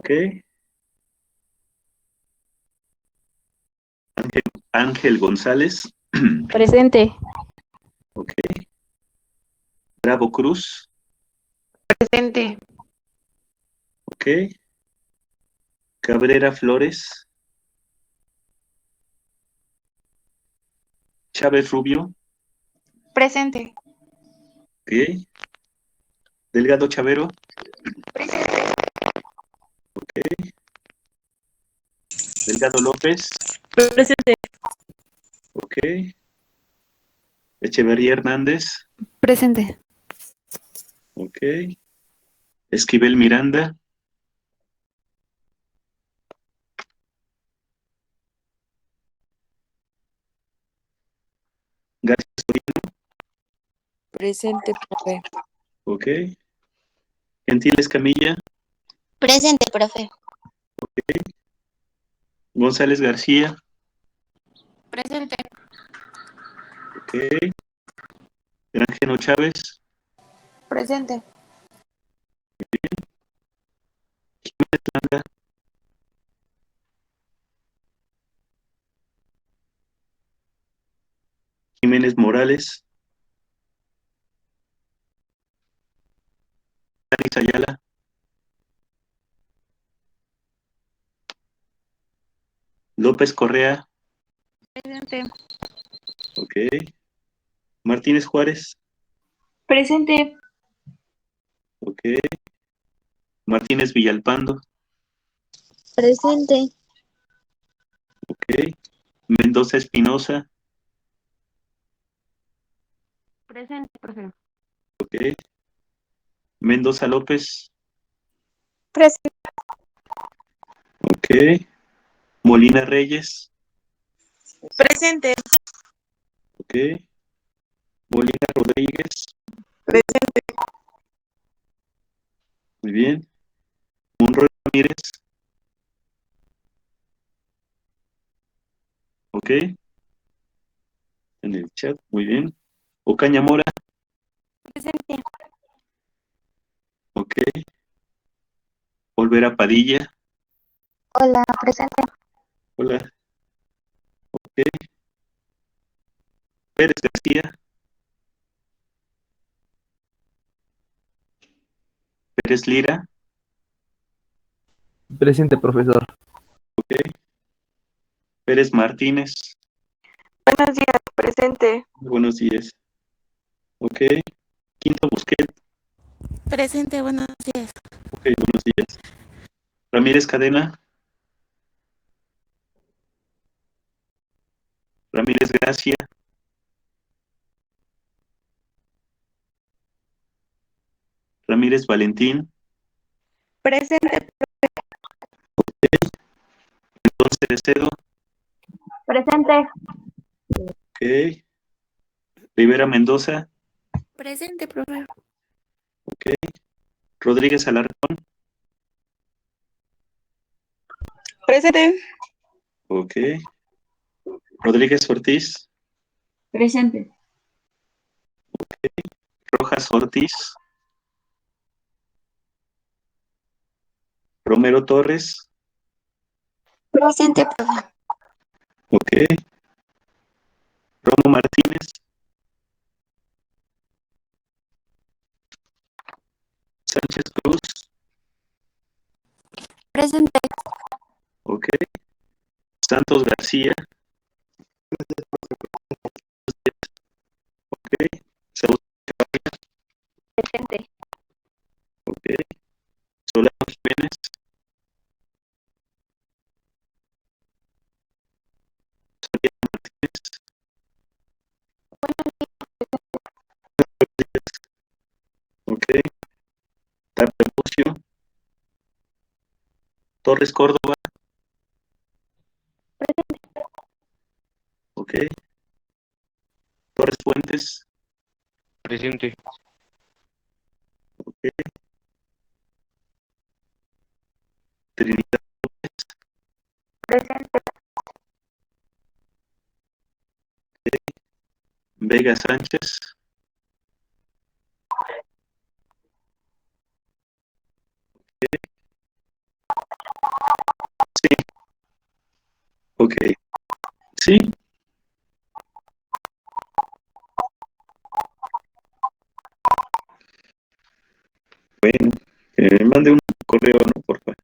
Ok. Ángel, Ángel González. Presente. Ok. Bravo Cruz. Presente. Ok. Cabrera Flores. Chávez Rubio. Presente. Ok. Delgado Chavero. Presente. Ok. Delgado López. Presente. Ok. Echeverría Hernández. Presente. Ok. Esquivel Miranda. García Soriano. Presente, profe. Ok. Gentil Escamilla. Presente, profe. Ok. González García. Presente. Ok. Granjeno Chávez. Presente. Landa. Jiménez Morales. Aris Ayala. López Correa. Presente. Ok. Martínez Juárez. Presente. Ok. Martínez Villalpando. Presente. Ok. Mendoza Espinosa. Presente, profe. Ok. Mendoza López. Presente. Ok. Molina Reyes. Presente. Ok. Molina Rodríguez. Presente. Muy bien. Monroy Ramírez. Ok. En el chat. Muy bien. Ocaña Mora. Presente. Ok. Olvera Padilla. Hola, presente. Hola. Ok. Pérez García. Pérez Lira. Presente, profesor. Ok. Pérez Martínez. Buenos días. Presente. Buenos días. Ok. Quinto Busquet. Presente. Buenos días. Ok, buenos días. Ramírez Cadena. Ramírez Gracia. Ramírez Valentín. Presente. Entonces Cedo. Presente. Ok. Rivera Mendoza. Presente, profe. Ok. Rodríguez Alarcón. Presente. Ok. Rodríguez Ortiz. Presente. Rojas Ortiz. Romero Torres. Presente, profe. Ok. Romo Martínez. Sánchez Cruz. Presente. Ok. Santos García. Ok. Saúl Caballas. Presente. Ok. Solano Jiménez. Javier Martínez. Ok. Tapabucio. Torres Córdoba. Ok. Torres Fuentes. Presente. Ok. Trinidad. Presente. Vega Sánchez. Ok. Sí. Bueno, que me mande un correo, ¿no? Por favor.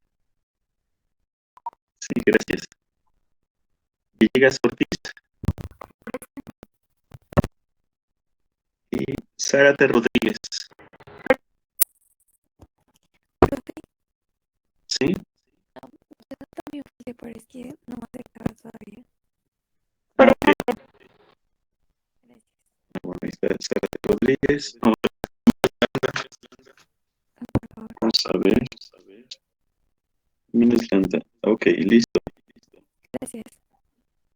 Sí, gracias. Villegas Ortiz y Zárate Rodríguez. ¿Sí? Yo también fui, pero es que no me aceptaba todavía. Ah, ok. Gracias. Bueno, ahí está Zárate Rodríguez. Vamos a ver. Miles Landa. Ok, listo. Gracias.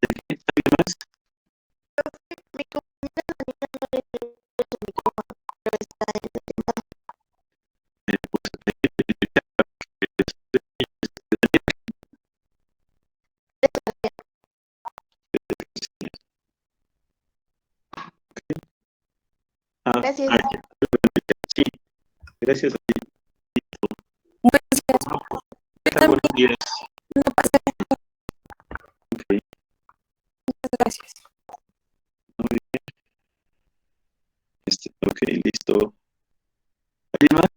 ¿Alguien más? Ah, Gracias. ya. Sí, gracias a ti. Buenos días. Ok, Gracias. muy bien. Ok, listo. ¿Alguien más?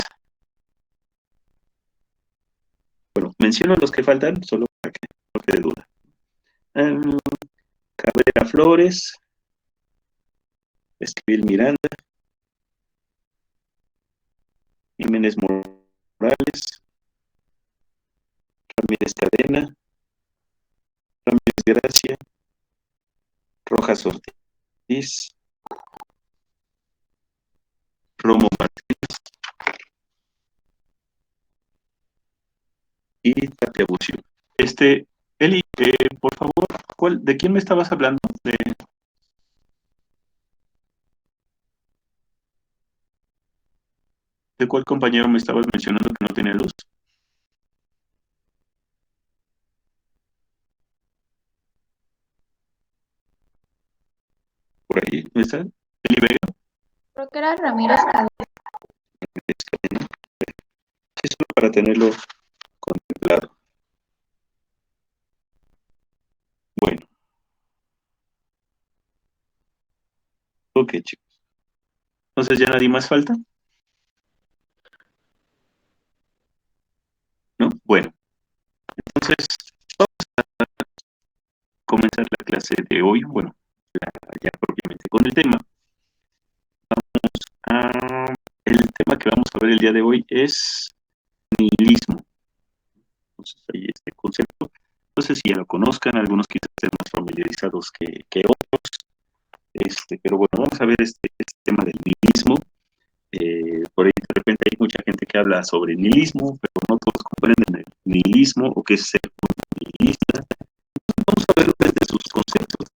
Bueno, menciono los que faltan, solo para que no quede duda. Cabrera Flores, Esquivel Miranda, Jiménez Morales, Ramírez Cadena, Ramírez Gracia, Rojas Ortiz, Romo Martínez y Tapia Bucio. Eli, por favor, ¿de quién me estabas hablando? ¿De cuál compañero me estabas mencionando que no tiene luz? Por ahí, ¿no está? Eli Vega. Creo que era Ramírez Cadena. Sí, solo para tenerlo contemplado. Bueno, ok, chicos. Entonces, ¿ya nadie más falta? ¿No? Bueno, entonces, comenzar la clase de hoy, bueno, ya propiamente con el tema. El tema que vamos a ver el día de hoy es nihilismo. Entonces, ahí este concepto. No sé si ya lo conozcan, algunos quizás estén más familiarizados que otros. Pero bueno, vamos a ver este tema del nihilismo. Por ahí de repente hay mucha gente que habla sobre nihilismo, pero no todos comprenden el nihilismo o qué es ser un nihilista. Vamos a ver desde sus conceptos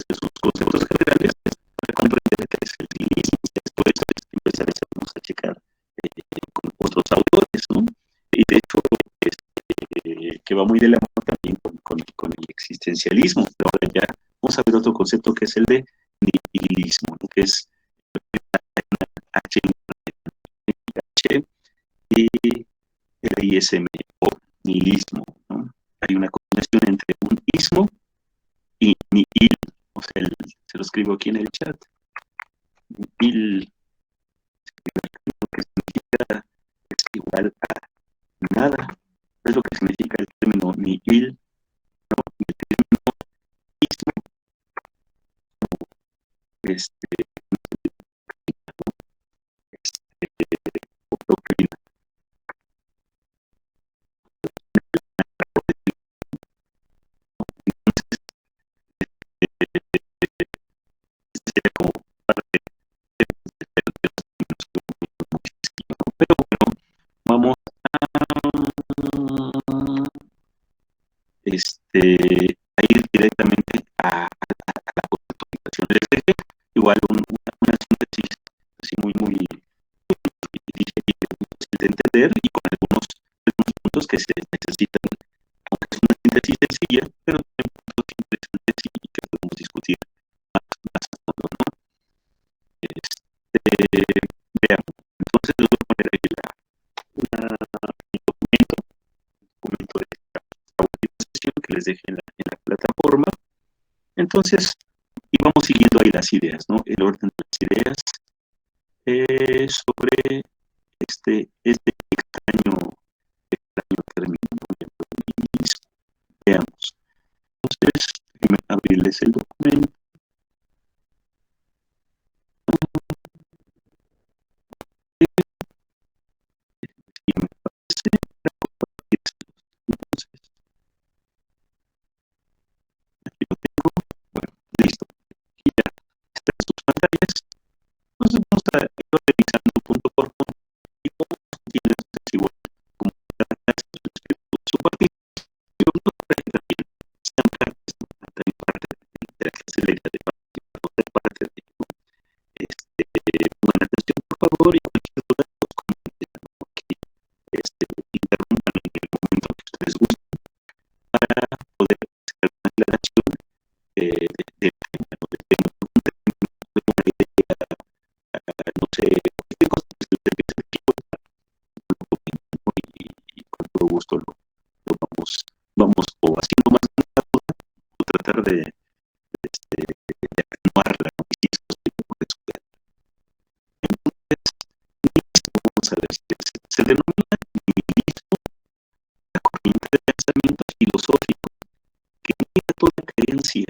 generales para comprender qué es el nihilismo. Después empezaremos a checar con otros autores, ¿no? Y de hecho, que va muy de la mano también con el existencialismo. Pero ahora ya vamos a ver otro concepto que es el de nihilismo, ¿no? Que es H y el ISM o nihilismo, ¿no? Hay una combinación entre un ismo y nihil, o sea, se lo escribo aquí en el chat. Nihil, que significa es igual a nada, es lo que significa el término nihil, ¿no? El término ismo, este, doctrina. Como parte pero bueno, vamos a ir directamente a la conceptualización del eje. Igual una síntesis así muy difícil de entender y con algunos puntos que se necesitan, aunque es una síntesis sencilla, pero también puntos interesantes y que podemos discutir más a fondo, ¿no? Veamos, entonces les voy a poner ahí el documento de esta última sesión que les dejé en la plataforma. entonces, y vamos siguiendo ahí las ideas, ¿no? El orden de las ideas sobre este extraño término, ¿no? El nihilismo. Veamos. Entonces, déjenme abrirles el documento. Y me parece, entonces, aquí lo tengo. Bueno, listo. Y ya están sus pantallas. Entonces vamos a ir revisando punto por punto y cómo tienen igual como cada clase su participación no también sean partes, ¿no? También parte de la clase de parte de pongan atención por favor y cualquier duda los comenten, ¿no? Aquí, interrumpan en el momento que ustedes gusten para poder hacer una aclaración del tema, ¿no? Del tema, de una idea, no sé, cualquier cosa que se les empiece aquí, lo comenten, ¿no? Y con todo gusto lo vamos o haciendo más o tratar de atenuarla, ¿no? Y si es posible, por eso. Entonces, vamos a ver si se denomina nihilismo la corriente de pensamiento filosófico que niega toda creencia,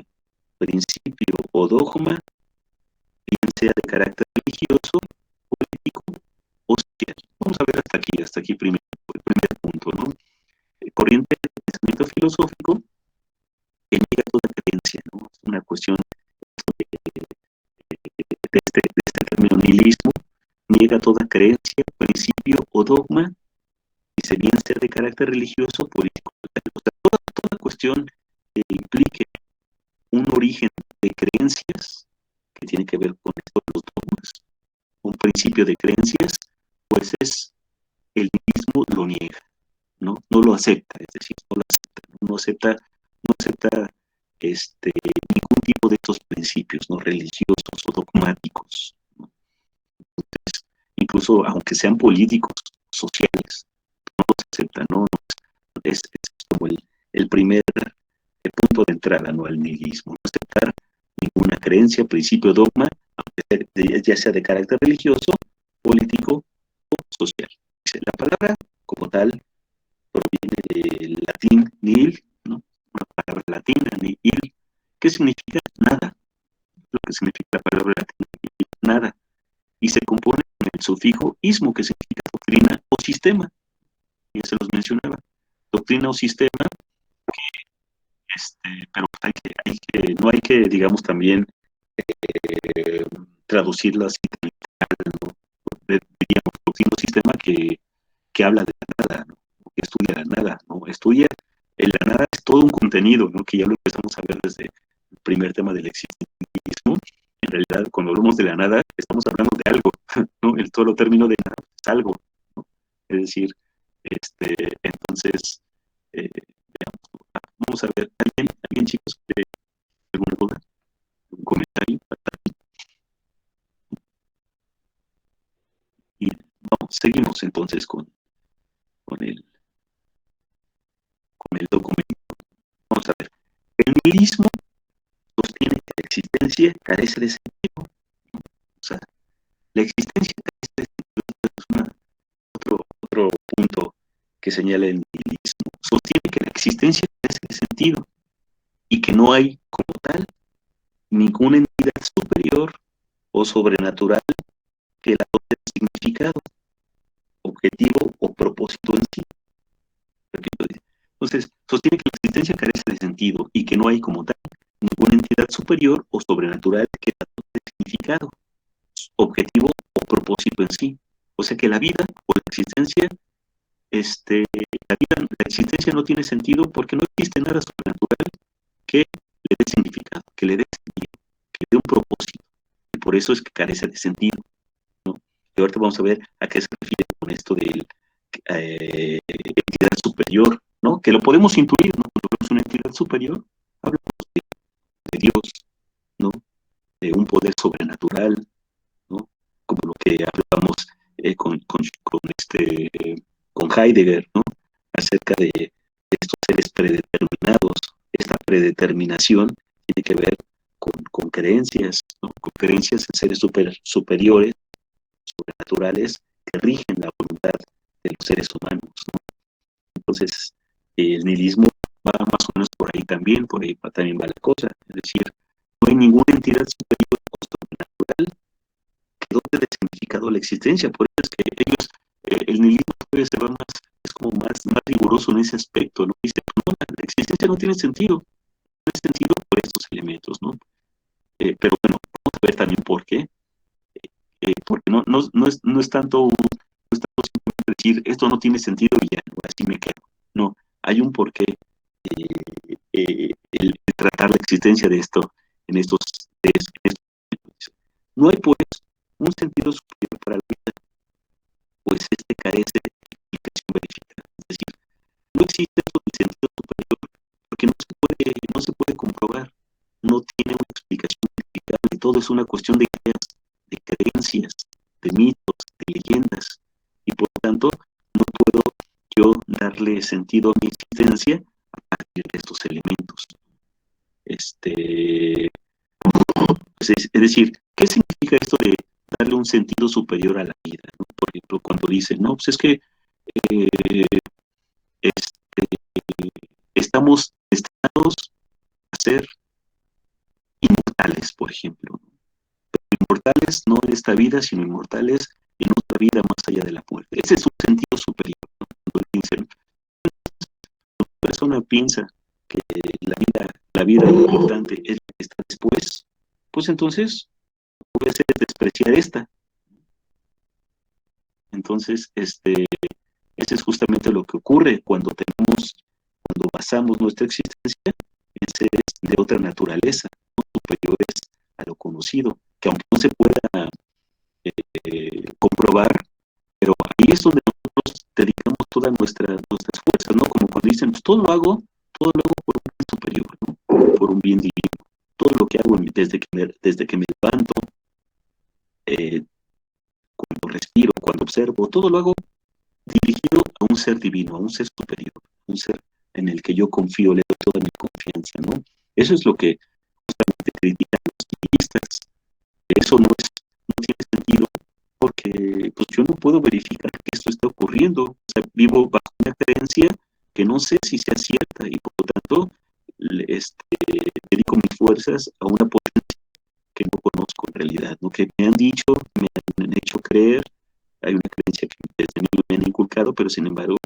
principio o dogma, bien sea de carácter religioso, político o social. Vamos a ver hasta aquí primero, el primer punto, ¿no? Corriente de pensamiento filosófico que niega toda creencia, ¿no? Es una cuestión de este término nihilismo, niega toda creencia, principio o dogma, y se bien sea de carácter religioso, político, o sea, toda cuestión que implique un origen de creencias que tiene que ver con estos dogmas, un principio de creencias, pues el nihilismo lo niega, ¿no? No lo acepta, es decir, no acepta ningún tipo de estos principios, ¿no? Religiosos o dogmáticos, ¿no? Entonces, incluso aunque sean políticos, sociales, no los acepta, ¿no? Es como el primer punto de entrada, ¿no? Al nihilismo, no aceptar ninguna creencia, principio, dogma, ya sea de carácter religioso, político o social. La palabra como tal proviene del latín nihil, ¿no? Una palabra latina, nihil, que significa nada, lo que significa la palabra latina nihil, nada, y se compone con el sufijo ismo, que significa doctrina o sistema, ya se los mencionaba, doctrina o sistema, pero no hay que, digamos, también traducirlo así, ¿no? Diríamos, doctrina o sistema que habla de la nada, ¿no? Que estudia la nada, ¿no? Estudia la nada, es todo un contenido, ¿no? Que ya lo empezamos a ver desde el primer tema del existencialismo. En realidad, cuando hablamos de la nada, estamos hablando de algo, ¿no? El solo término de nada es algo, ¿no? Es decir, entonces, vamos a ver, ¿alguien chicos, alguna duda? ¿Un comentario? Y vamos, seguimos entonces con el documento. Vamos a ver. El nihilismo sostiene que la existencia carece de sentido. O sea, la existencia carece de sentido. Es otro punto que señala el nihilismo. Sostiene que la existencia carece de sentido y que no hay, como tal, ninguna entidad superior o sobrenatural que la dote de significado, objetivo o propósito en sí. Entonces, sostiene que la existencia carece de sentido y que no hay como tal ninguna entidad superior o sobrenatural que la dote de significado, objetivo o propósito en sí. O sea que la vida o la existencia, la existencia no tiene sentido porque no existe nada sobrenatural que le dé significado, que le dé sentido, que le dé un propósito. Y por eso es que carece de sentido, ¿no? Y ahorita vamos a ver a qué se refiere con esto de entidad superior, ¿no? Que lo podemos intuir, ¿no? Cuando vemos una entidad superior, hablamos de Dios, ¿no? De un poder sobrenatural, ¿no? Como lo que hablábamos con Heidegger, ¿no? Acerca de estos seres predeterminados. Esta predeterminación tiene que ver con creencias, ¿no? Con creencias en seres superiores, sobrenaturales, que rigen la voluntad de los seres humanos, ¿no? Entonces, el nihilismo va más o menos por ahí también, también va la cosa. Es decir, no hay ninguna entidad superior o sobrenatural que dote de significado la existencia. Por eso es que ellos, el nihilismo se va más, es como más riguroso en ese aspecto, ¿no? Dice, no, la existencia no tiene sentido, no tiene sentido por estos elementos, ¿no? Pero bueno, vamos a ver también por qué. Porque no es tanto simplemente decir esto no tiene sentido y ya, así me quedo. No, hay un porqué el tratar la existencia de esto en estos momentos. No hay pues un sentido superior para la vida, pues este carece de explicación verificada. Es decir, no existe eso de sentido superior porque no se puede comprobar, no tiene una explicación verificable, todo es una cuestión de ideas, de creencias, de mitos, de leyendas, y por lo tanto no puedo yo darle sentido a mi existencia a partir de estos elementos. Es decir, ¿qué significa esto de darle un sentido superior a la vida, ¿no? Por ejemplo, cuando dicen, no, pues es que eh, estamos destinados a ser inmortales, por ejemplo, ¿no? Inmortales no en esta vida, sino inmortales en otra vida más allá de la muerte. Ese es un sentido superior, ¿no? Cuando dicen, una persona piensa que la vida importante es la que está después, pues entonces puede ser despreciar esta. Entonces, ese es justamente lo que ocurre cuando basamos nuestra existencia en seres de otra naturaleza, no superiores a lo conocido, que aunque no se pueda comprobar, pero ahí es donde nosotros dedicamos todas nuestras fuerzas, ¿no? Como cuando dicen, pues todo lo hago por un bien superior, ¿no? Por un bien divino. Todo lo que hago desde que me levanto, cuando respiro, cuando observo, todo lo hago dirigido a un ser divino, a un ser superior, un ser en el que yo confío, le doy toda mi confianza, ¿no? Eso es lo que justamente critican los nihilistas. Eso no tiene sentido porque pues yo no puedo verificar que esto está ocurriendo. O sea, vivo bajo una creencia que no sé si sea cierta y por lo tanto dedico mis fuerzas a una potencia que no conozco en realidad, ¿no? Que me han dicho, me han hecho creer, hay una creencia que desde niño me han inculcado, pero sin embargo,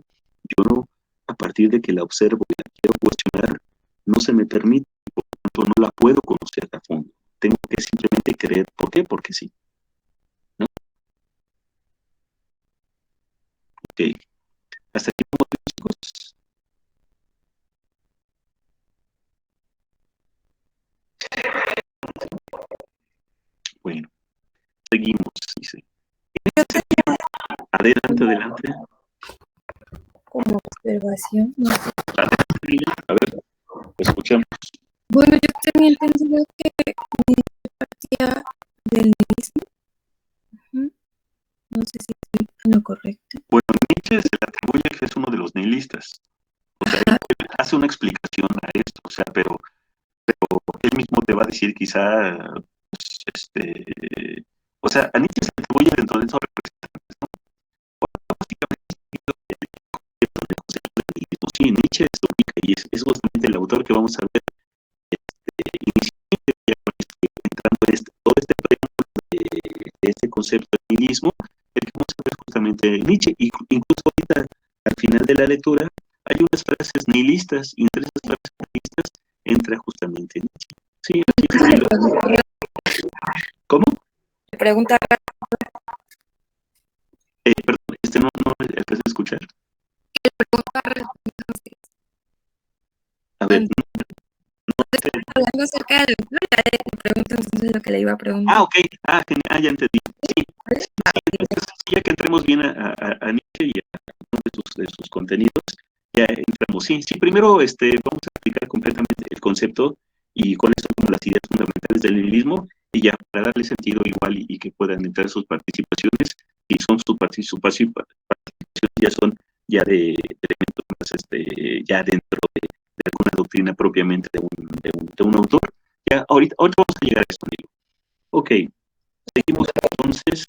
yo no, a partir de que la observo y la quiero cuestionar, no se me permite, y por lo tanto no la puedo conocer a fondo. Tengo que simplemente creer. ¿Por qué? Porque sí, ¿no? Ok. Hasta aquí, chicos. Bueno, seguimos, dice. Adelante. Como observación. No. A ver, escuchamos. Bueno, yo tenía entendido que partía del nihilismo. No sé si estoy en lo correcto. Bueno, Nietzsche se le atribuye que es uno de los nihilistas. O sea, él hace una explicación a esto, o sea, pero él mismo te va a decir quizá, pues, o sea, a Nietzsche se le atribuye dentro de esos representantes, ¿no? Básicamente, el concepto del nihilismo. Sí, Nietzsche es única y es justamente el autor que vamos a ver inicialmente ya entrando en todo este preámbulo de este concepto de nihilismo, el que vamos a ver justamente Nietzsche. Y incluso ahorita, al final de la lectura, hay unas frases nihilistas, y entre esas frases nihilistas entra justamente Nietzsche. Sí, ¿cómo? Pregunta. Perdón, no alcancé a escuchar. A ver, Hablando acerca de la lectura, le pregunto entonces lo que le iba a preguntar. ok, genial, ya entendí. Sí, entonces, ya que entremos bien a Nietzsche y a uno de sus contenidos, ya entramos. Sí, primero vamos a explicar completamente el concepto y con esto como las ideas fundamentales del nihilismo, y ya para darle sentido igual y que puedan entrar sus participaciones, y son sus participaciones ya son ya de elementos más ya dentro de alguna doctrina propiamente de un autor, ahorita vamos a llegar a esto, digo. Ok, seguimos entonces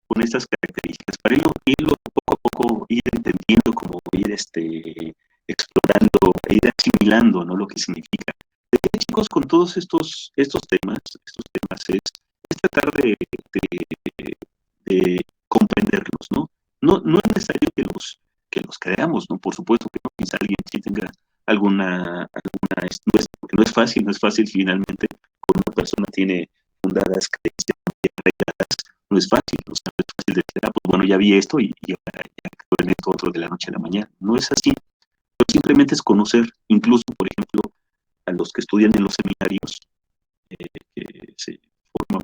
con estas características. Para irlo poco a poco, ir entendiendo, como ir explorando, e ir asimilando, ¿no? Lo que significa. Chicos, con todos estos temas es tratar de comprenderlos, ¿no? No es necesario que los creamos, ¿no? Por supuesto que no, quizá alguien sí tenga porque no es fácil finalmente, cuando una persona tiene fundadas creencias arraigadas, no es fácil, no es fácil decir, pues bueno, ya vi esto y ahora ya creo en esto otro de la noche a la mañana. No es así, pero simplemente es conocer, incluso, por ejemplo, a los que estudian en los seminarios, que se forman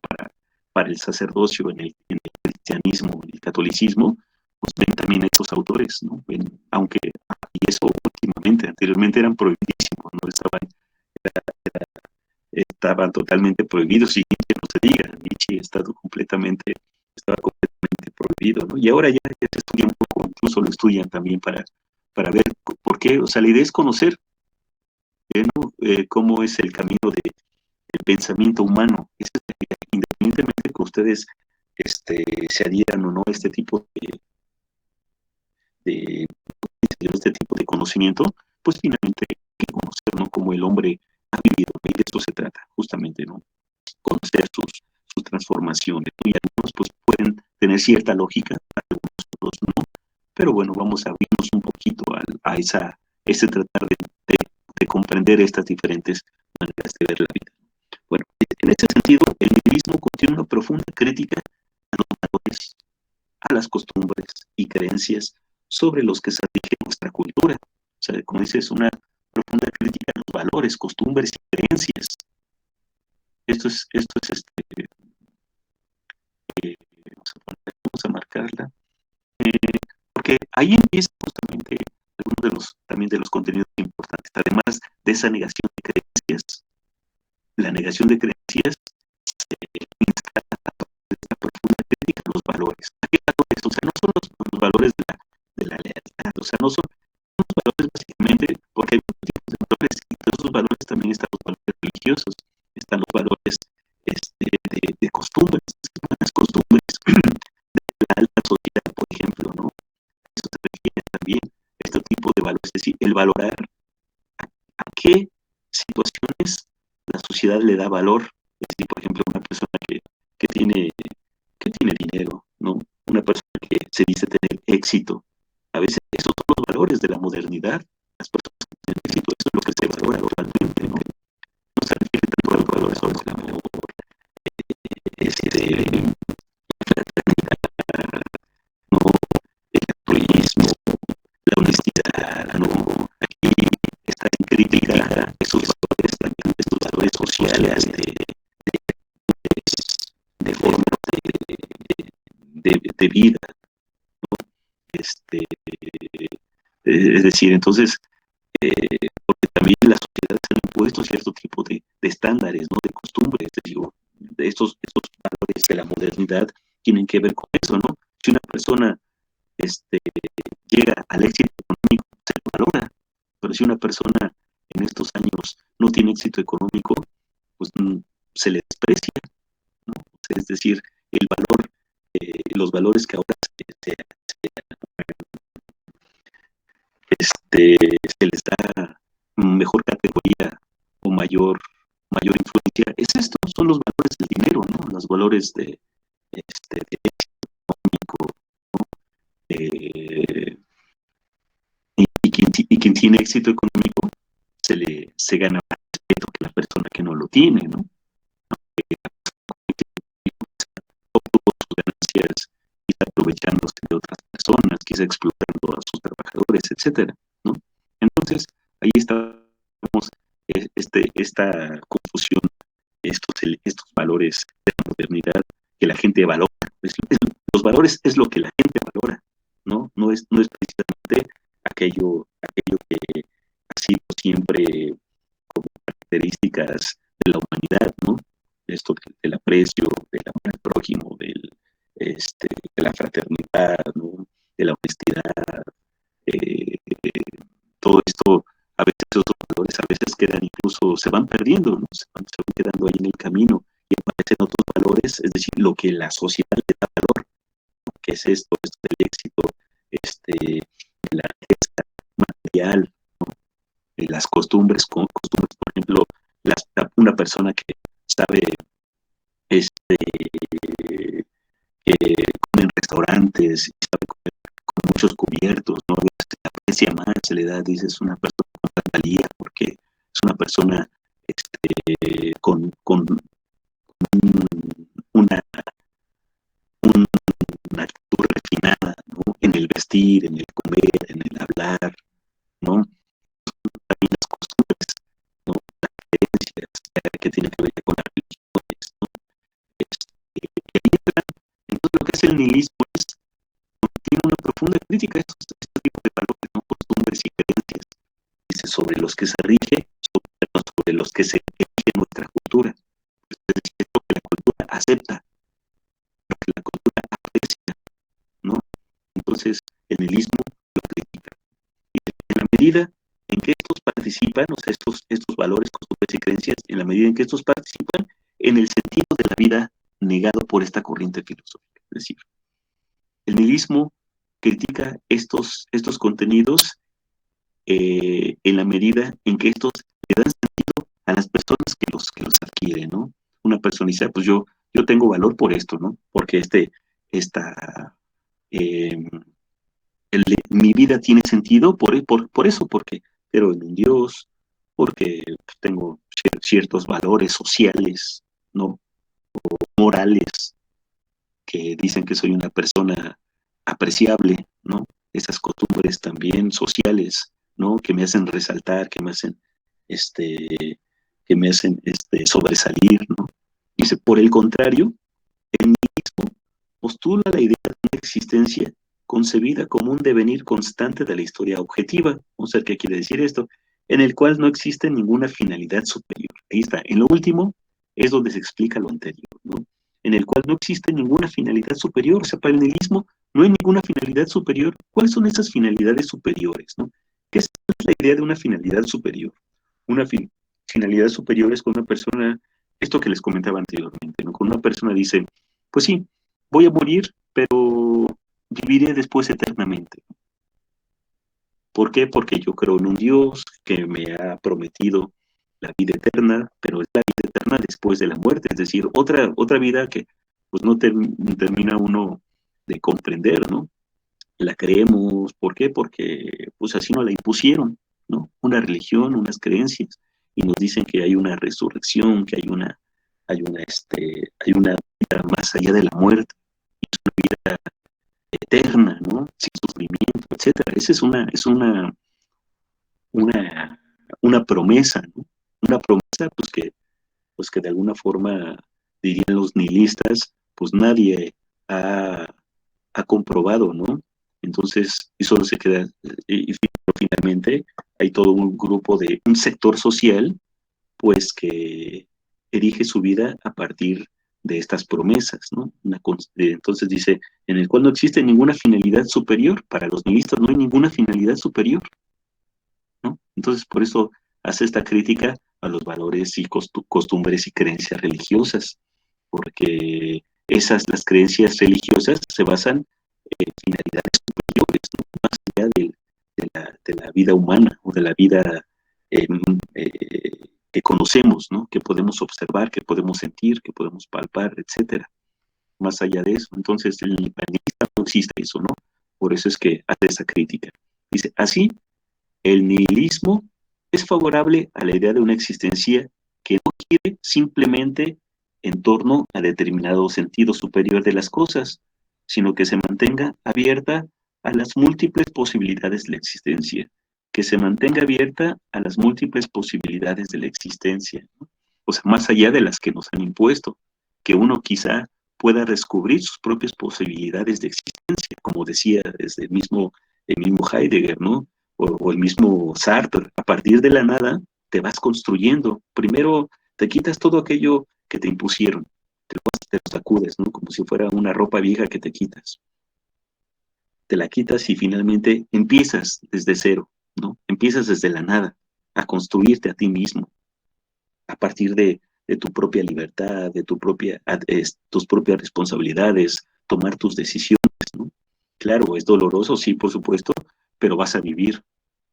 para el sacerdocio en el cristianismo, en el catolicismo, pues ven también a estos autores, ¿no? Aunque, y eso últimamente, anteriormente eran prohibidísimos, ¿no? Estaban totalmente prohibidos, y Nietzsche no se diga, Nietzsche estaba completamente prohibido, ¿no? Y ahora ya se estudia un poco, incluso lo estudian también para ver por qué. O sea, la idea es conocer, ¿no? Cómo es el camino del pensamiento humano. Independientemente de que ustedes se adhieran o no a este tipo de conocimiento, pues finalmente hay que conocer, ¿no? Cómo el hombre ha vivido, y de eso se trata, justamente, ¿no? Conocer sus transformaciones, ¿no? Y algunos pues pueden tener cierta lógica, algunos otros no, pero bueno, vamos a abrirnos un poquito a ese tratar de comprender estas diferentes maneras de ver la vida. Bueno, en ese sentido, el nihilismo contiene una profunda crítica a los valores, a las costumbres y creencias sobre los que se rige nuestra cultura. O sea, como dices, una profunda crítica a los valores, costumbres y creencias. Vamos a marcarla, porque ahí empieza justamente algunos también de los contenidos importantes, además de esa negación de creencias. La negación de creencias se instala esta profunda crítica a los valores. ¿A qué valores? O sea, no son los valores de la lealtad, o sea, no son los valores básicamente, porque hay muchos tipos de valores, y entre esos valores también están los valores religiosos, están los valores de costumbres, las costumbres de la alta sociedad, por ejemplo, ¿no? Eso se refiere también a este tipo de valores, es decir, el valorar a qué situaciones la sociedad le da valor. Es decir, por ejemplo, una persona que tiene dinero, ¿no? Una persona que se dice tener éxito. A veces esos son los valores de la modernidad. Las personas que tienen éxito, eso es lo que se valora realmente, ¿no? No se refiere tanto a los valores sobre el amor, no, el altruismo, la honestidad, ¿no? Aquí está en crítica esos valores también, estos valores sociales de forma de vida, ¿no? Es decir, entonces, porque también las sociedades han impuesto cierto tipo de estándares, ¿no? De costumbres, digo, estos valores de la modernidad tienen que ver con eso, ¿no? Si una persona llega al éxito económico, se lo valora, pero si una persona en estos años no tiene éxito económico, pues se le desprecia, ¿no? O sea, es decir, el valor, los valores que ahora se les da mejor categoría o mayor influencia, son los valores del dinero, ¿no? Los valores de éxito económico, ¿no? Y quien tiene éxito económico se gana más respeto que la persona que no lo tiene, ¿no? Obtuvo sus ganancias, quizá aprovechándose de otras personas, quizá explotando a sus trabajadores, etcétera, ¿no? Entonces, ahí estamos, esta confusión, estos valores de la modernidad que la gente valora. Los valores es lo que la gente valora, ¿no? No es precisamente aquello que ha sido siempre como características de la humanidad, ¿no? Esto del aprecio, del amor al prójimo, de la fraternidad, ¿no? De la honestidad, todo esto, a veces esos valores a veces quedan incluso incluso se van perdiendo, ¿no? Se van quedando ahí en el camino y aparecen otros valores, es decir, lo que la sociedad le da valor, ¿no? ¿Qué es esto del éxito, la riqueza material, ¿no? Las costumbres, por ejemplo, una persona que sabe come en restaurantes y sabe comer con muchos cubiertos, ¿no? Se le aprecia más, se le da, dice, es una persona con gran valía porque es una persona con una, una actitud refinada, ¿no? En el vestir, en el comer, en el hablar, ¿no? También las costumbres, ¿no? Las creencias que tienen que ver con las religiones, ¿no? Entonces lo que hace el nihilismo es tiene una profunda crítica a estos tipos de valores, ¿no? Costumbres y creencias, dice, sobre los que se rige, sobre los que se rige nuestra cultura. Es decir, lo que la cultura acepta, lo que la cultura aprecia, ¿no? Entonces, el nihilismo lo critica. Y en la medida en que estos participan, o sea, estos valores, costumbres y creencias, en la medida en que estos participan en el sentido de la vida negado por esta corriente filosófica. Es decir, el nihilismo critica estos contenidos en la medida en que estos le dan sentido a las personas que los adquieren, ¿no? Una persona dice, pues yo tengo valor por esto, ¿no? Porque mi vida tiene sentido por eso, porque creo en un Dios, porque tengo ciertos valores sociales, ¿no? O morales, que dicen que soy una persona apreciable, ¿no? Esas costumbres también sociales, ¿no? Que me hacen resaltar, que me hacen sobresalir, ¿no? Dice, por el contrario, el nihilismo postula la idea de una existencia concebida como un devenir constante de la historia objetiva. Vamos a ver qué quiere decir esto, en el cual no existe ninguna finalidad superior. Ahí está, en lo último es donde se explica lo anterior, ¿no? En el cual no existe ninguna finalidad superior. O sea, para el nihilismo no hay ninguna finalidad superior. ¿Cuáles son esas finalidades superiores, no? ¿Qué es la idea de una finalidad superior? Una finalidad superior es cuando una persona, esto que les comentaba anteriormente, ¿no? Cuando una persona dice, pues sí, voy a morir, pero viviré después eternamente. ¿Por qué? Porque yo creo en un Dios que me ha prometido la vida eterna, pero es la vida eterna después de la muerte, es decir, otra vida que pues no termina uno de comprender, ¿no? La creemos, ¿por qué? Porque pues así nos la impusieron, ¿no? Una religión, unas creencias, y nos dicen que hay una resurrección, que hay una vida más allá de la muerte, y es una vida eterna, ¿no? Sin sufrimiento, etcétera. Esa es una promesa, ¿no? Una promesa, pues que de alguna forma, dirían los nihilistas, pues nadie ha comprobado, ¿no? Entonces, y solo se queda, y finalmente hay todo un grupo un sector social, pues que erige su vida a partir de estas promesas, ¿no? Entonces dice, en el cual no existe ninguna finalidad superior, para los nihilistas no hay ninguna finalidad superior, ¿no? Entonces, por eso hace esta crítica a los valores y costumbres y creencias religiosas, porque las creencias religiosas se basan en finalidades superiores, ¿no? Más allá de la vida humana o de la vida eh, eh, que conocemos, ¿no? Que podemos observar, que podemos sentir, que podemos palpar, etcétera. Más allá de eso, entonces el nihilismo no existe eso, ¿no? Por eso es que hace esa crítica. Dice, así, el nihilismo es favorable a la idea de una existencia que no quiere simplemente en torno a determinado sentido superior de las cosas, sino que se mantenga abierta a las múltiples posibilidades de la existencia, que se mantenga abierta a las múltiples posibilidades de la existencia, ¿no? O sea, más allá de las que nos han impuesto, que uno quizá pueda descubrir sus propias posibilidades de existencia, como decía desde el mismo Heidegger, ¿no? O el mismo Sartre. A partir de la nada te vas construyendo. Primero te quitas todo aquello que te impusieron, te lo sacudes, ¿no? Como si fuera una ropa vieja que te quitas. Te la quitas y finalmente empiezas desde cero, ¿no? Empiezas desde la nada a construirte a ti mismo, a partir de tu propia libertad, de tus propias responsabilidades, tomar tus decisiones, ¿no? Claro, es doloroso, sí, por supuesto, pero vas a vivir,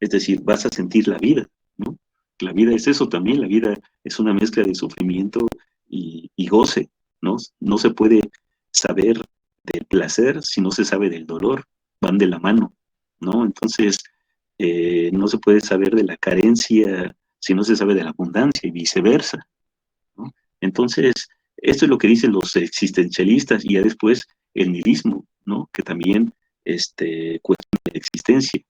es decir, vas a sentir la vida, ¿no? La vida es eso también, la vida es una mezcla de sufrimiento y goce, ¿no? No se puede saber del placer si no se sabe del dolor, van de la mano, ¿no? Entonces, no se puede saber de la carencia si no se sabe de la abundancia y viceversa, ¿no? Entonces, esto es lo que dicen los existencialistas y ya después el nihilismo, ¿no? Que también cuestiona la existencia,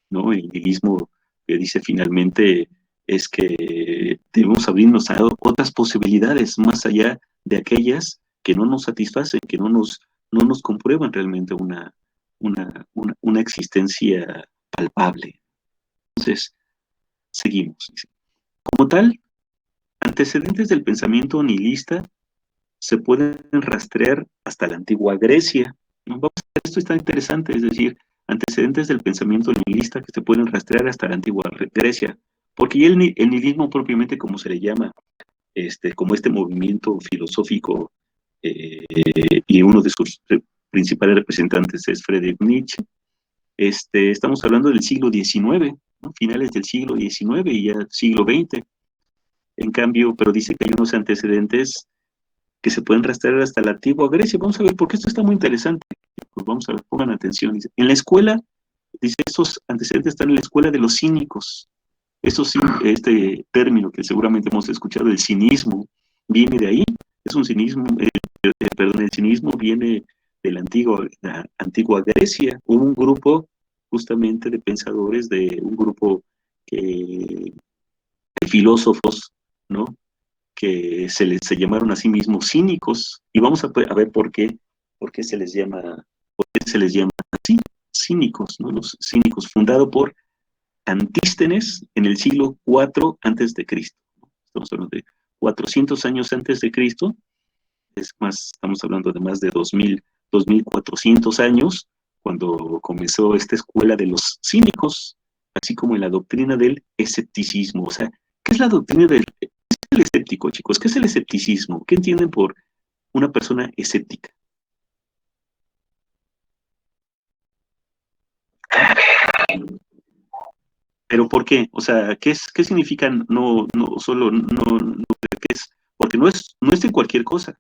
¿no? El nihilismo que dice finalmente es que debemos abrirnos a otras posibilidades más allá de aquellas que no nos satisfacen, que no nos comprueban realmente una existencia palpable. Entonces, seguimos. Como tal, antecedentes del pensamiento nihilista se pueden rastrear hasta la antigua Grecia, ¿no? Esto está interesante, es decir, antecedentes del pensamiento nihilista que se pueden rastrear hasta la antigua Grecia, porque ya el nihilismo propiamente, como se le llama, como este movimiento filosófico, y uno de sus principales representantes es Friedrich Nietzsche. Estamos hablando del siglo XIX, ¿no? Finales del siglo XIX y ya siglo XX. En cambio, pero dice que hay unos antecedentes que se pueden rastrear hasta la antigua Grecia. Vamos a ver, porque esto está muy interesante. Pues vamos a ver, pongan atención. Dice, en la escuela, dice, estos antecedentes están en la escuela de los cínicos. Eso sí, este término que seguramente hemos escuchado, el cinismo, viene de ahí. Es un cinismo, el cinismo viene de la antigua Grecia. Hubo un grupo justamente de pensadores, de un grupo de filósofos, ¿no? Que se llamaron a sí mismos cínicos, y vamos a ver por qué se les llama, así, cínicos, ¿no? Los cínicos, fundado por Antístenes en el siglo IV antes de Cristo. Estamos hablando de 400 años antes de Cristo, es más, estamos hablando de más de 2400 años, cuando comenzó esta escuela de los cínicos, así como en la doctrina del escepticismo. O sea, ¿qué es la doctrina del escéptico, chicos? ¿Qué es el escepticismo? ¿Qué entienden por una persona escéptica? ¿Pero por qué? O sea, ¿qué significa no solo, qué es? Porque no es de cualquier cosa,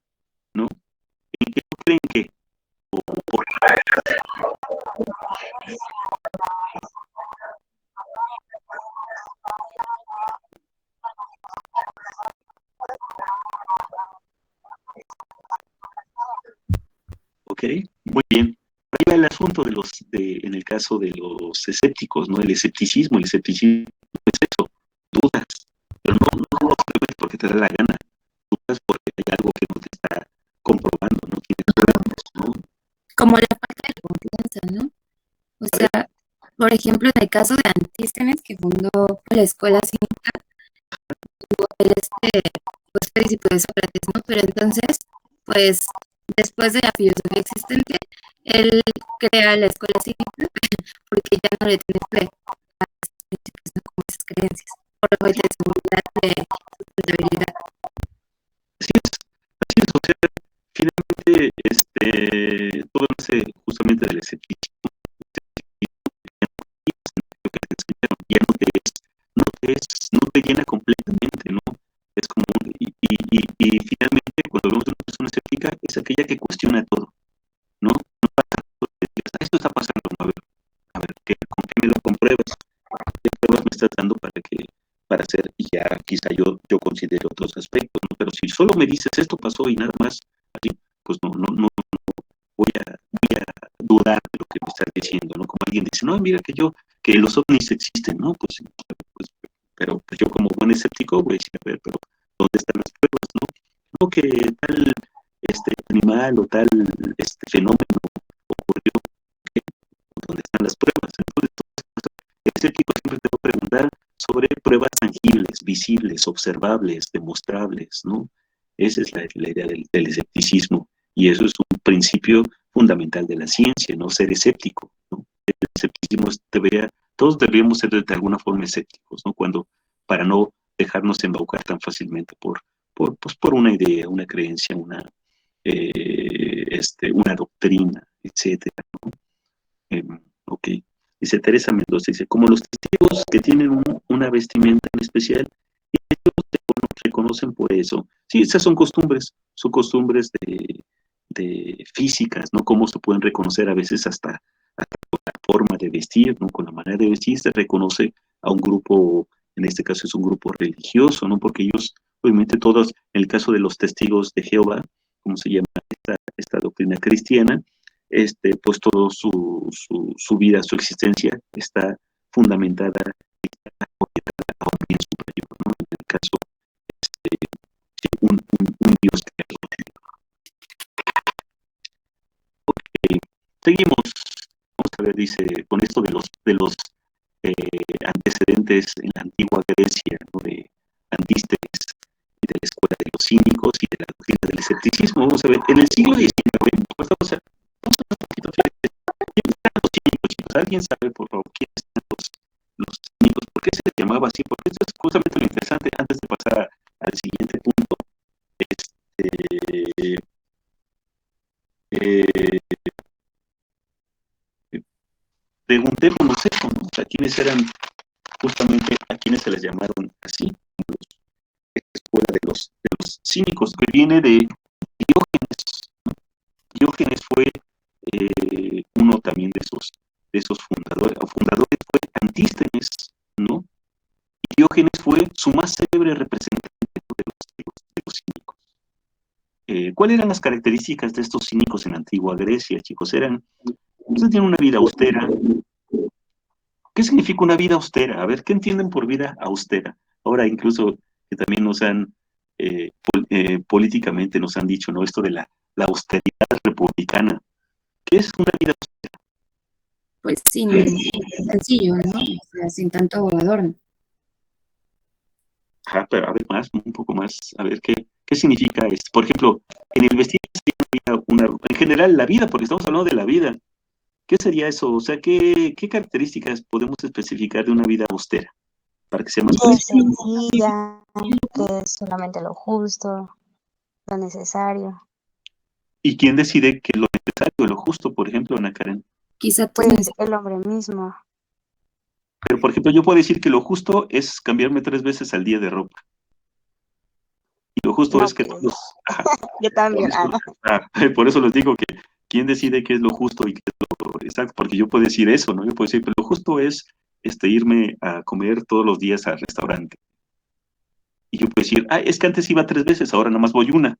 ¿no? ¿En qué creen que? ¿Por qué? ¿Ok? Muy bien. Ahí va el asunto en el caso de los escépticos, ¿no? El escepticismo es eso, dudas, pero no lo pruebes porque te da la gana, dudas porque hay algo que no te está comprobando, no tienes pruebas, ¿no? Como la falta de confianza, ¿no? O sea, por ejemplo, en el caso de Antístenes, que fundó la escuela cínica, pues fue discípulo de Sócrates, ¿no? Pero entonces, pues, después de la filosofía existente, él crea la escuela cínica porque ya no le tiene fe a esos principios, ¿no? Como esas creencias, por la falta de seguridad, de sustentabilidad. Así es, o sea, finalmente, todo nace justamente del escepticismo. Ya no te llena completamente, ¿no? Es como, y finalmente, cuando vemos a una persona escéptica, es aquella que cuestiona todo, ¿no? No pasa nada, esto está pasando, a ver, ¿con qué me lo compruebas? ¿Qué pruebas me estás dando para hacer? Y ya quizá yo considero otros aspectos, ¿no? Pero si solo me dices esto pasó y nada más, así, pues no voy a dudar de lo que me estás diciendo, ¿no? Como alguien dice, no, mira que los ovnis existen, ¿no? Pero pues yo como buen escéptico voy a decir, a ver, pero ¿dónde están las pruebas, no? No que tal animal o tal fenómeno ocurrió, ¿qué? ¿Dónde están las pruebas? Entonces, el escéptico siempre te va a preguntar sobre pruebas tangibles, visibles, observables, demostrables, ¿no? Esa es la idea del escepticismo, y eso es un principio fundamental de la ciencia, ¿no? Ser escéptico, ¿no? El escepticismo todos deberíamos ser de alguna forma escépticos, ¿no? Para no dejarnos embaucar tan fácilmente pues, por una idea, una creencia, una doctrina, etcétera, ¿no? Ok. Dice Teresa Mendoza, dice, como los testigos que tienen una vestimenta en especial, reconocen por eso. Sí, esas son costumbres de físicas, ¿no? Cómo se pueden reconocer a veces hasta con la forma de vestir, ¿no? Con la manera de vestir se reconoce a un grupo, en este caso es un grupo religioso, ¿no? Porque ellos, obviamente todos, en el caso de los testigos de Jehová, como se llama esta doctrina cristiana, pues todo su vida, su existencia está fundamentada a un bien superior, ¿no? En el caso, un Dios creador. Okay. Seguimos. Vamos a ver, dice, con esto de los antecedentes en la antigua Grecia, ¿no? De Antístenes y de la escuela de los cínicos y de la doctrina del escepticismo. Vamos a ver, en el siglo XIX, pues vamos a un poquito, ¿quiénes eran los cínicos, chicos? ¿Alguien sabe, por favor, quiénes eran los cínicos? ¿Por qué se les llamaba así? Porque eso es justamente lo interesante antes de pasar al siguiente punto. Preguntémonos eso, ¿no? O sea, quiénes eran justamente a quienes se les llamaron así, la escuela de los cínicos, que viene de Diógenes, ¿no? Diógenes fue uno también de esos fundadores, o fundadores fue Antístenes, ¿no? Y Diógenes fue su más célebre representante de los cínicos. ¿Cuáles eran las características de estos cínicos en la antigua Grecia, chicos? Tenían una vida austera. ¿Qué significa una vida austera? A ver, ¿qué entienden por vida austera? Ahora incluso que también nos han, políticamente nos han dicho, ¿no? Esto de la austeridad republicana. ¿Qué es una vida austera? Pues sencillo, ¿no? O sea, sin tanto adorno. Ajá, pero a ver más, un poco más, a ver qué significa esto. Por ejemplo, en el vestir en general la vida, porque estamos hablando de la vida. ¿Qué sería eso? O sea, ¿qué características podemos especificar de una vida austera? Para que sea más Que es preciso. sencilla, que es solamente lo justo, lo necesario. ¿Y quién decide qué es lo necesario, lo justo, por ejemplo, Ana Karen? Quizá tú Pues el hombre mismo. Pero, por ejemplo, yo puedo decir que lo justo es cambiarme 3 veces al día de ropa. Y lo justo No, es que pues, todos... Ajá, yo también. por eso les digo que quién decide qué es lo justo y qué es lo exacto, porque yo puedo decir eso, ¿no? Yo puedo decir, pero lo justo es irme a comer todos los días al restaurante. Y yo puedo decir, es que antes iba 3 veces, ahora nada más voy una.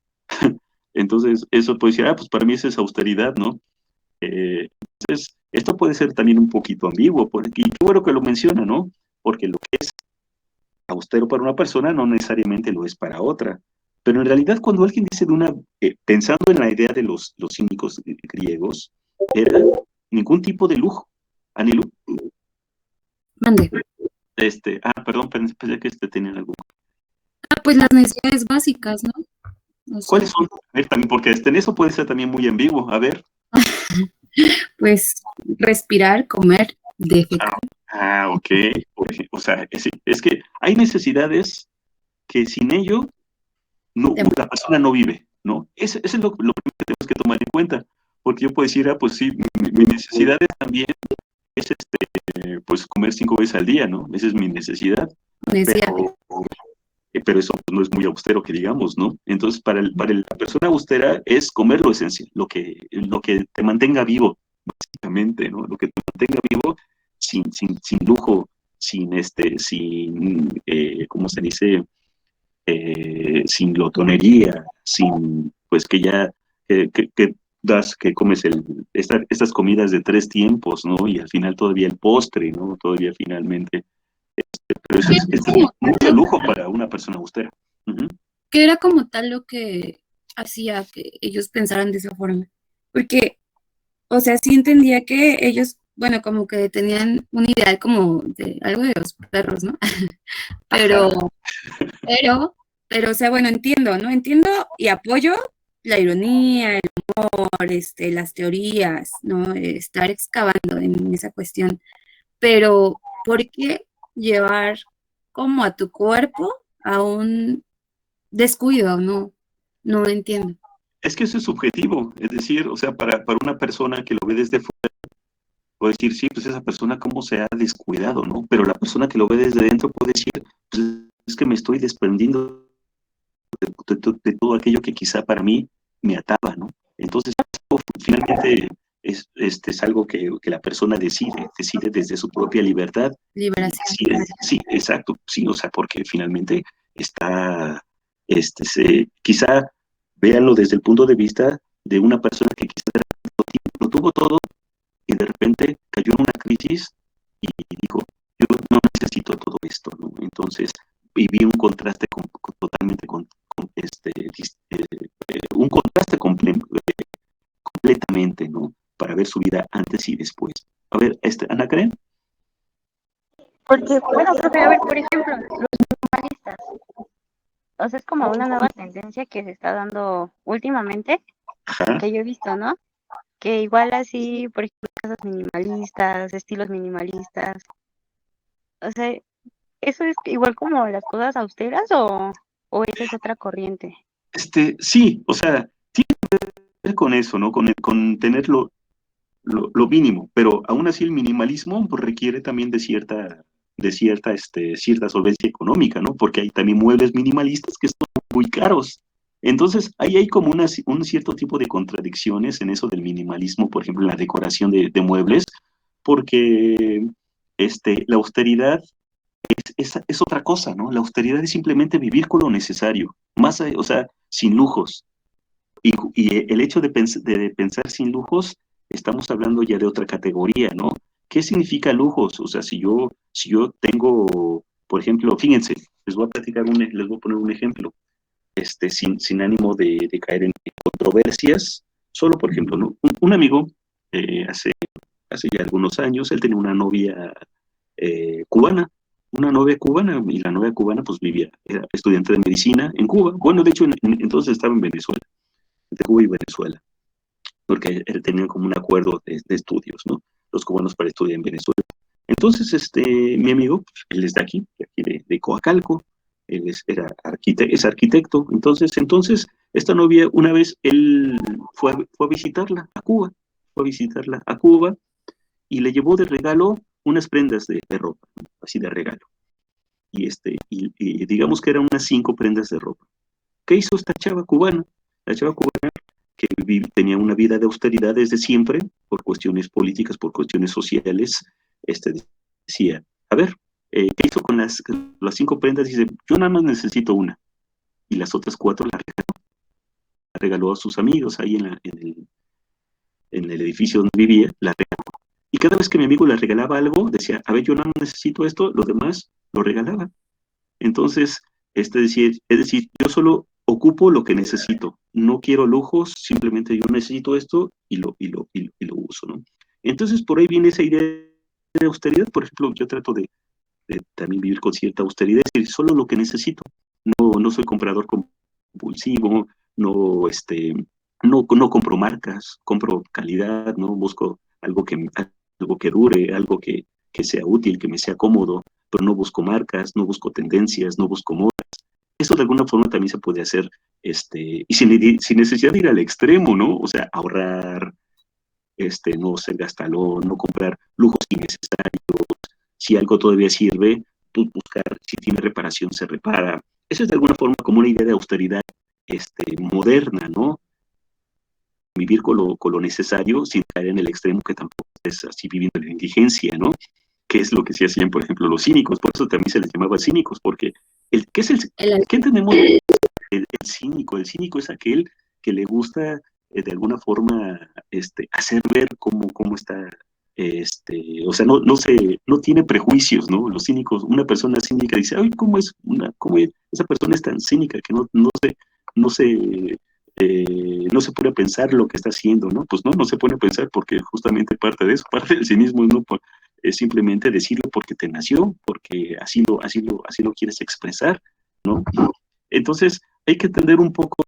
Entonces, eso puede decir, pues para mí eso es austeridad, ¿no? Entonces, esto puede ser también un poquito ambiguo, y qué bueno que lo menciona, ¿no? Porque lo que es austero para una persona no necesariamente lo es para otra. Pero en realidad, cuando alguien dice pensando en la idea de los cínicos griegos, era ningún tipo de lujo. Anilu, mande. perdón, pensé que tenían algo. Pues las necesidades básicas, ¿no? O sea, ¿Cuáles son? A ver, también, porque en eso puede ser también muy ambiguo. A ver. pues respirar, comer, defecar. Ok. O sea, es que hay necesidades que sin ello la persona no vive, ¿no? Eso es lo primero que tenemos que tomar en cuenta. Porque yo puedo decir, pues sí, mi necesidad también es pues comer 5 veces al día, ¿no? Esa es mi necesidad. Pero eso pues, no es muy austero que digamos, ¿no? Entonces, para la persona austera es comer lo esencial, lo que te mantenga vivo, básicamente, ¿no? Lo que te mantenga vivo sin lujo, sin ¿cómo se dice? Sin glotonería, sin, pues que ya, que comes estas comidas de 3 tiempos, ¿no? Y al final todavía el postre, ¿no? Todavía finalmente. Pero eso es mucho lujo para una persona austera. Uh-huh. Que era como tal lo que hacía que ellos pensaran de esa forma. Porque, o sea, sí entendía que ellos, bueno, como que tenían un ideal como de algo de los perros, ¿no? pero, o sea, bueno, entiendo, ¿no? Entiendo y apoyo la ironía, el humor, las teorías, ¿no? Estar excavando en esa cuestión. Pero, ¿por qué llevar como a tu cuerpo a un descuido, no entiendo. Es que eso es subjetivo, es decir, o sea, para una persona que lo ve desde fuera, puede decir, sí, pues esa persona cómo se ha descuidado, ¿no? Pero la persona que lo ve desde dentro puede decir, pues es que me estoy desprendiendo de todo aquello que quizá para mí me ataba, ¿no? Entonces, finalmente es algo que la persona decide desde su propia libertad. Liberación. Sí, exacto, sí, o sea, porque finalmente está, quizá véanlo desde el punto de vista de una persona que quizá lo tuvo todo y de repente cayó en una crisis y dijo, yo no necesito todo esto, ¿no? Entonces, viví un contraste totalmente un contraste completamente, ¿no? Para ver su vida antes y después. A ver, Ana Karen. Porque, bueno, profe, a ver, por ejemplo, los minimalistas. O sea, es como una nueva tendencia que se está dando últimamente, Ajá. que yo he visto, ¿no? Que igual así, por ejemplo, casas minimalistas, estilos minimalistas. O sea, ¿eso es igual como las cosas austeras o esa es otra corriente? Sí, o sea, tiene que ver con eso, ¿no? Con tener lo mínimo, pero aún así el minimalismo pues, requiere también cierta solvencia económica, ¿no? Porque hay también muebles minimalistas que son muy caros. Entonces, ahí hay como un cierto tipo de contradicciones en eso del minimalismo, por ejemplo, en la decoración de muebles, porque la austeridad es otra cosa, ¿no? La austeridad es simplemente vivir con lo necesario, o sea, sin lujos. Y el hecho de pensar sin lujos, estamos hablando ya de otra categoría, ¿no? ¿Qué significa lujos? O sea, si yo tengo, por ejemplo, fíjense, les voy a poner un ejemplo, sin ánimo de caer en controversias, solo por ejemplo, ¿no? Un amigo, hace ya algunos años, él tenía una novia cubana, y la novia cubana pues era estudiante de medicina en Cuba. Bueno, de hecho, entonces estaba en Venezuela, entre Cuba y Venezuela, porque tenían como un acuerdo de estudios, ¿no? Los cubanos para estudiar en Venezuela. Entonces, mi amigo, pues, él es de aquí de Coacalco, él es arquitecto. Entonces, esta novia, una vez, él fue a visitarla a Cuba, y le llevó de regalo unas prendas de ropa, ¿no? Así de regalo. Y digamos que eran unas 5 prendas de ropa. ¿Qué hizo esta chava cubana? La chava cubana que tenía una vida de austeridad desde siempre, por cuestiones políticas, por cuestiones sociales, decía, a ver, ¿qué hizo con las 5 prendas? Dice, yo nada más necesito una, y las otras 4 la regaló a sus amigos ahí en el edificio donde vivía, la regaló. Y cada vez que mi amigo le regalaba algo, decía, a ver, yo nada más necesito esto, lo demás lo regalaba. Entonces, es decir, yo solo ocupo lo que necesito, no quiero lujos, simplemente yo necesito esto y lo uso, ¿no? Entonces, por ahí viene esa idea de austeridad. Por ejemplo, yo trato de también vivir con cierta austeridad, es decir, solo lo que necesito. No soy comprador compulsivo, no compro marcas, compro calidad, ¿no? Busco algo que dure, algo que sea útil, que me sea cómodo, pero no busco marcas, no busco tendencias, no busco modas. Eso de alguna forma también se puede hacer, y sin necesidad de ir al extremo, ¿no? O sea, ahorrar, no ser gastalón, no comprar lujos innecesarios. Si algo todavía sirve, pues buscar si tiene reparación, se repara. Eso es de alguna forma como una idea de austeridad, moderna, ¿no? Vivir con lo necesario sin caer en el extremo, que tampoco es así viviendo en la indigencia, ¿no? Que es lo que sí hacían, por ejemplo, los cínicos. Por eso también se les llamaba cínicos, porque ¿qué entendemos el cínico? El cínico es aquel que le gusta de alguna forma hacer ver cómo está, o sea, no tiene prejuicios, ¿no? Los cínicos, una persona cínica dice, ay, esa persona es tan cínica que no se, no se pone a pensar lo que está haciendo, ¿no? Pues no se pone a pensar porque justamente parte de eso, parte del cinismo es simplemente decirlo porque te nació, porque así lo quieres expresar, ¿no? Entonces, hay que entender un poco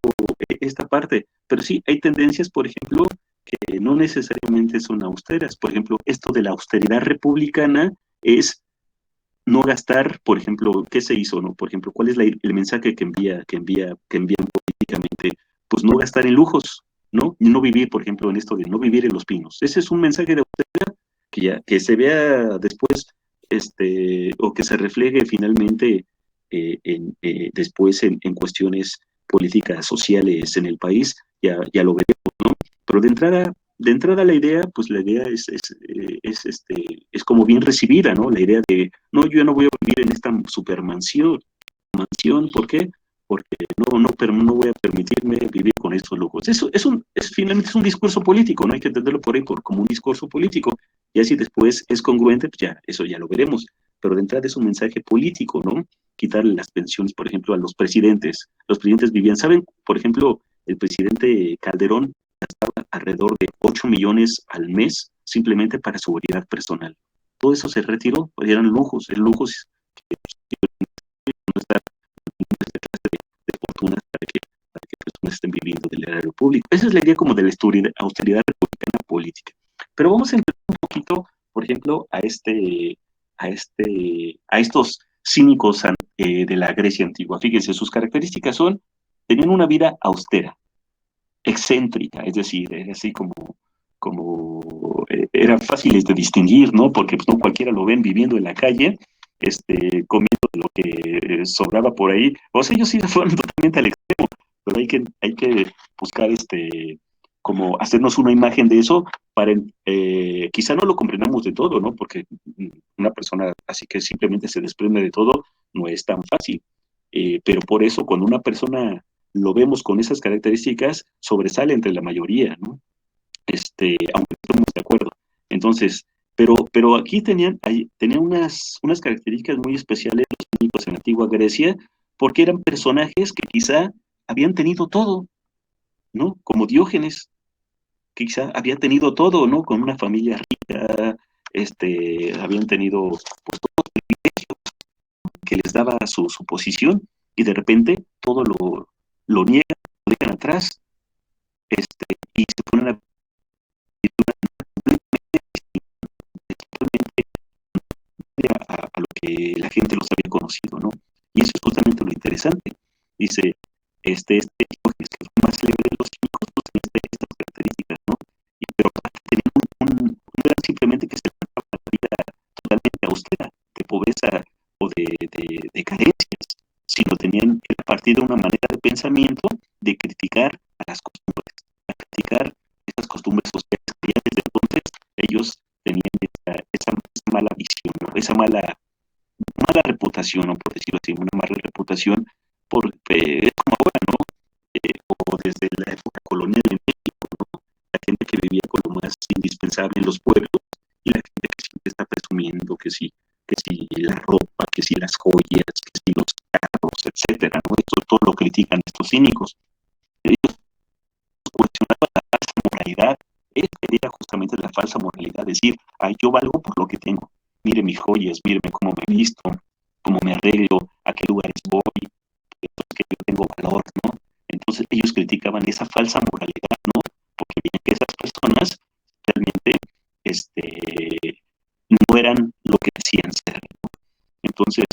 esta parte, pero sí, hay tendencias, por ejemplo, que no necesariamente son austeras. Por ejemplo, esto de la austeridad republicana es no gastar, por ejemplo, ¿qué se hizo, no? Por ejemplo, ¿cuál es el mensaje que envían políticamente? Pues no gastar en lujos, ¿no? Y no vivir, por ejemplo, en esto de no vivir en Los Pinos. Ese es un mensaje de austeridad que se vea después, o que se refleje finalmente después en cuestiones políticas sociales en el país, ya lo veremos, ¿no? Pero de entrada la idea, pues la idea es como bien recibida, ¿no? La idea de, no, yo ya no voy a vivir en esta supermansión, ¿por qué? Porque no voy a permitirme vivir con estos lujos. Eso finalmente es un discurso político, no hay que entenderlo por ahí como un discurso político. Ya si después es congruente, pues ya, eso ya lo veremos. Pero de entrada es un mensaje político, ¿no? Quitarle las pensiones, por ejemplo, a los presidentes. Los presidentes vivían, ¿saben? Por ejemplo, el presidente Calderón gastaba alrededor de 8 millones al mes simplemente para seguridad personal. Todo eso se retiró, pues eran lujos, que no está esta clase de fortunas para que personas estén viviendo del erario público. Esa es la idea como de la austeridad republicana política. Pero vamos a entrar un poquito, por ejemplo, a estos cínicos de la Grecia antigua. Fíjense, sus características tenían una vida austera, excéntrica, es decir, era así eran fáciles de distinguir, ¿no? Porque pues, no cualquiera lo ven viviendo en la calle, comiendo lo que sobraba por ahí. O sea, ellos sí fueron totalmente al extremo, pero hay que buscar como hacernos una imagen de eso para quizá no lo comprendamos de todo, ¿no? Porque una persona así que simplemente se desprende de todo no es tan fácil. Pero por eso cuando una persona lo vemos con esas características, sobresale entre la mayoría, ¿no? Aunque estemos de acuerdo. Entonces, pero aquí tenían unas características muy especiales los cínicos en la antigua Grecia, porque eran personajes que quizá habían tenido todo, ¿no? Como Diógenes, que quizá había tenido todo, ¿no? Con una familia rica, habían tenido pues, todos los privilegios que les daba su posición, y de repente todo lo niegan, lo dejan atrás, y se ponen a a lo que la gente los había conocido, ¿no? Y eso es justamente lo interesante. Dice, Diógenes, que fue más célebre de los cínicos, pues tenía estas características, ¿no? Pero aparte tenían no era simplemente que se levantaba una vida totalmente austera, de pobreza o de carencias, sino tenían a partir de una manera de pensamiento de criticar a las costumbres, a criticar esas costumbres sociales que ya desde entonces ellos tenían esa mala visión, ¿no? Esa mala reputación, ¿no? Por decirlo así, una mala reputación, es como ahora, ¿no? O desde la época colonial en México, ¿no? La gente que vivía con lo más indispensable en los pueblos, y la gente que siempre está presumiendo que si la ropa, que si las joyas, que si los carros, etcétera, ¿no? Esto todo lo critican estos cínicos. Ellos cuestionaban la falsa moralidad. Era justamente la falsa moralidad, decir, yo valgo por lo que tengo. Mire mis joyas, mire cómo me he visto, cómo me arreglo, a qué lugares voy, que yo tengo valor, ¿no? Entonces ellos criticaban esa falsa moralidad, ¿no? Porque veían que esas personas realmente no eran lo que decían ser, ¿no? Entonces,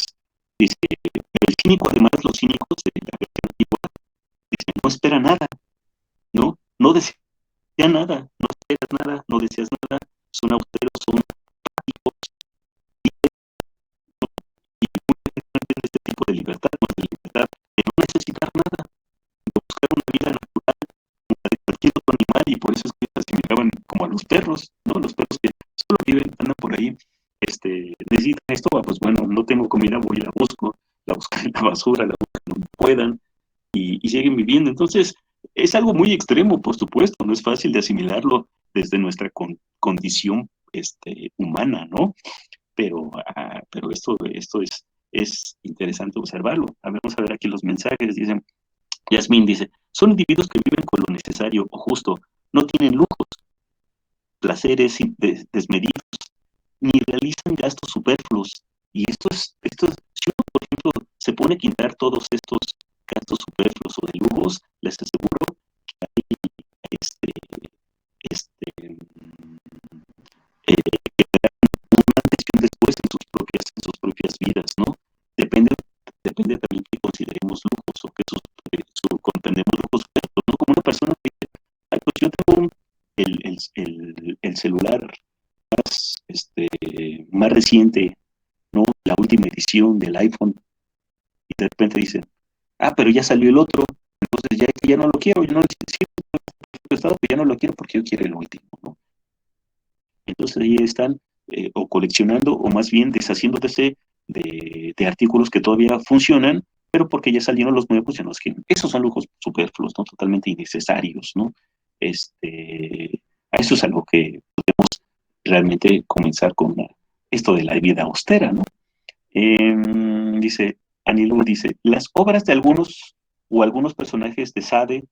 dice, el cínico, además, los cínicos de la versión antigua, dicen, no espera nada, ¿no? No desea nada, no esperas nada, no deseas nada, son austeros, son prácticos, y este tipo de libertad, no es de libertad, de no necesitar nada, de buscar una vida natural, como la de cualquier otro animal, y por eso es que se asimilaban como a los perros, ¿no? Los perros que solo viven, andan por ahí, necesitan esto, pues bueno, no tengo comida, voy y la busco en la basura, la buscan donde puedan, y siguen viviendo. Entonces, es algo muy extremo, por supuesto, no es fácil de asimilarlo desde nuestra condición humana, ¿no? Pero esto es interesante observarlo. Vamos a ver aquí los mensajes. Dicen, Yasmín dice, son individuos que viven con lo necesario o justo, no tienen lujos, placeres desmedidos, ni realizan gastos superfluos. Y si uno, por ejemplo, se pone a quitar todos estos gastos superfluos o de lujos, les aseguro que hay que verán un antes y un después en sus propias depende también que consideremos lujos o que comprendemos lujos, ¿no? Como una persona que dice, ay, pues yo tengo el celular más reciente, ¿no? La última edición del iPhone, y de repente dicen, ah, pero ya salió el otro, entonces ya no lo quiero, yo no lo estado, pero ya no lo quiero porque yo quiero el último, ¿no? Entonces ahí están o coleccionando o más bien deshaciéndose de artículos que todavía funcionan, pero porque ya salieron los nuevos, ya no los quieren. Esos son lujos superfluos, ¿no? Totalmente innecesarios, ¿no? A eso es algo que podemos realmente comenzar con esto de la vida austera, ¿no? Dice, Anilú dice, las obras de algunos personajes de Sade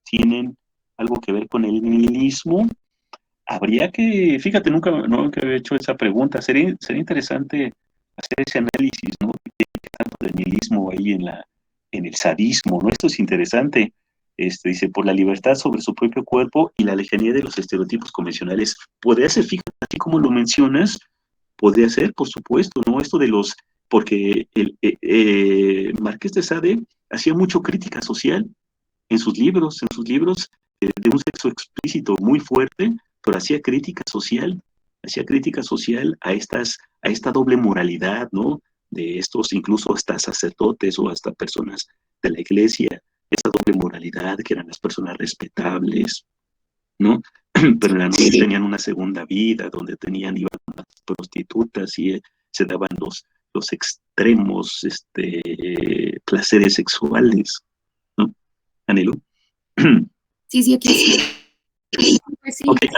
tienen algo que ver con el nihilismo. Habría que, fíjate, nunca había hecho esa pregunta. Sería interesante hacer ese análisis, ¿no? ¿Qué tanto de nihilismo hay en el sadismo, ¿no? Esto es interesante. Dice, por la libertad sobre su propio cuerpo y la lejanía de los estereotipos convencionales. Podría ser, fíjate, así como lo mencionas, podría ser, por supuesto, ¿no? Esto de porque el Marqués de Sade hacía mucho crítica social en sus libros de un sexo explícito muy fuerte, pero hacía crítica social a esta doble moralidad, ¿no? De estos, incluso hasta sacerdotes o hasta personas de la iglesia, esa doble moralidad que eran las personas respetables, ¿no? Pero en la noche tenían una segunda vida, donde iban a las prostitutas y se daban los extremos placeres sexuales, ¿no? Anelo. Sí, aquí sí. Pues sí, Ok, sí,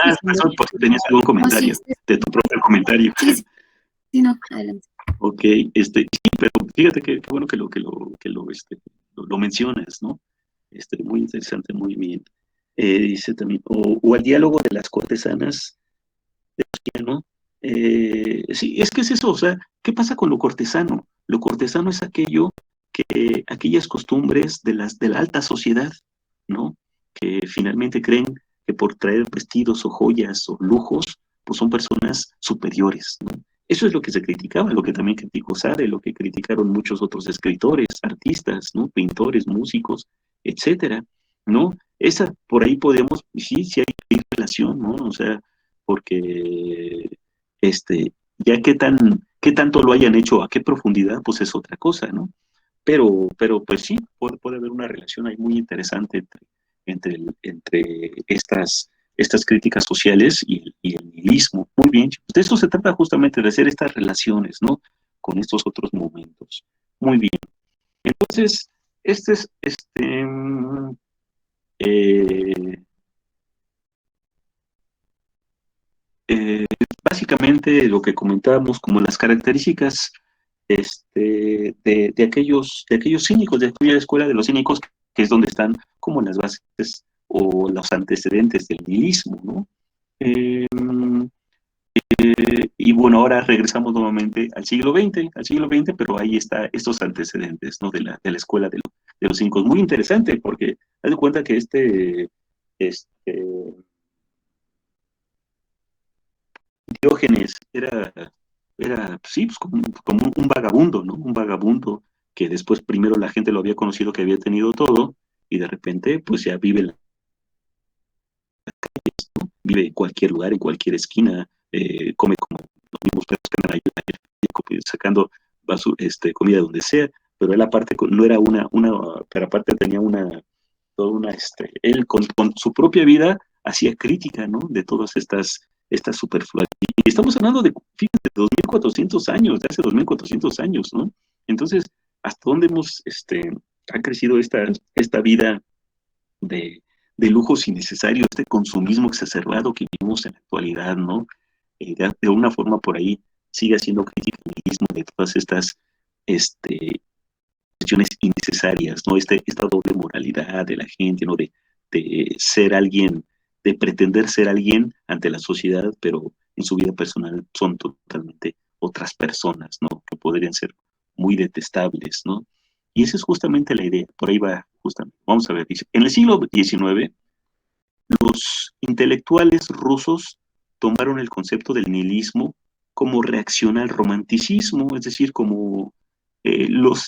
porque tenías algún comentario, de tu propio comentario. Sí, no, adelante. Ok, sí, pero fíjate que bueno que lo mencionas, ¿no? Muy interesante, muy bien. Dice también, o al diálogo de las cortesanas de Lucía, ¿no? Sí, es que es eso, o sea, ¿qué pasa con lo cortesano? Lo cortesano es aquellas costumbres de la alta sociedad, ¿no? Que finalmente creen que por traer vestidos o joyas o lujos, pues son personas superiores, ¿no? Eso es lo que se criticaba, lo que también criticó Sade, lo que criticaron muchos otros escritores, artistas, ¿no? Pintores, músicos, etcétera, ¿no? Por ahí podemos, sí hay relación, ¿no? O sea, porque ya qué tanto lo hayan hecho, a qué profundidad, pues es otra cosa, ¿no? Pero pues sí, puede haber una relación ahí muy interesante entre estas críticas sociales y el nihilismo. Muy bien, chicos. De eso se trata justamente, de hacer estas relaciones, ¿no? Con estos otros momentos. Muy bien. Entonces, este es, básicamente lo que comentábamos como las características de aquellos cínicos, de aquella escuela de los cínicos, que es donde están como las bases o los antecedentes del nihilismo, ¿no? Eh, y bueno, ahora regresamos nuevamente al siglo XX, pero ahí está estos antecedentes, ¿no? De la escuela de los cínicos. Muy interesante, porque haz de cuenta que Diógenes era sí, pues como un vagabundo, ¿no? Un vagabundo que después primero la gente lo había conocido que había tenido todo y de repente pues ya vive en cualquier lugar, en cualquier esquina, come como los mismos perros que andan ahí sacando comida donde sea, pero él aparte no era pero aparte tenía toda él con su propia vida hacía crítica, ¿no? De todas estas superfluidades. Y estamos hablando fíjate, de 2400 años, de hace 2400 años, ¿no? Entonces, ¿hasta dónde ha crecido esta vida de lujos innecesarios, este consumismo exacerbado que vivimos en la actualidad, ¿no? De una forma por ahí sigue haciendo crítica al nihilismo de todas estas cuestiones innecesarias, ¿no? Esta doble moralidad de la gente, ¿no? De ser alguien, de pretender ser alguien ante la sociedad, pero en su vida personal son totalmente otras personas, ¿no? Que podrían ser muy detestables, ¿no? Y esa es justamente la idea, por ahí va justamente. Vamos a ver, dice, en el siglo XIX, los intelectuales rusos tomaron el concepto del nihilismo como reacción al romanticismo, es decir, como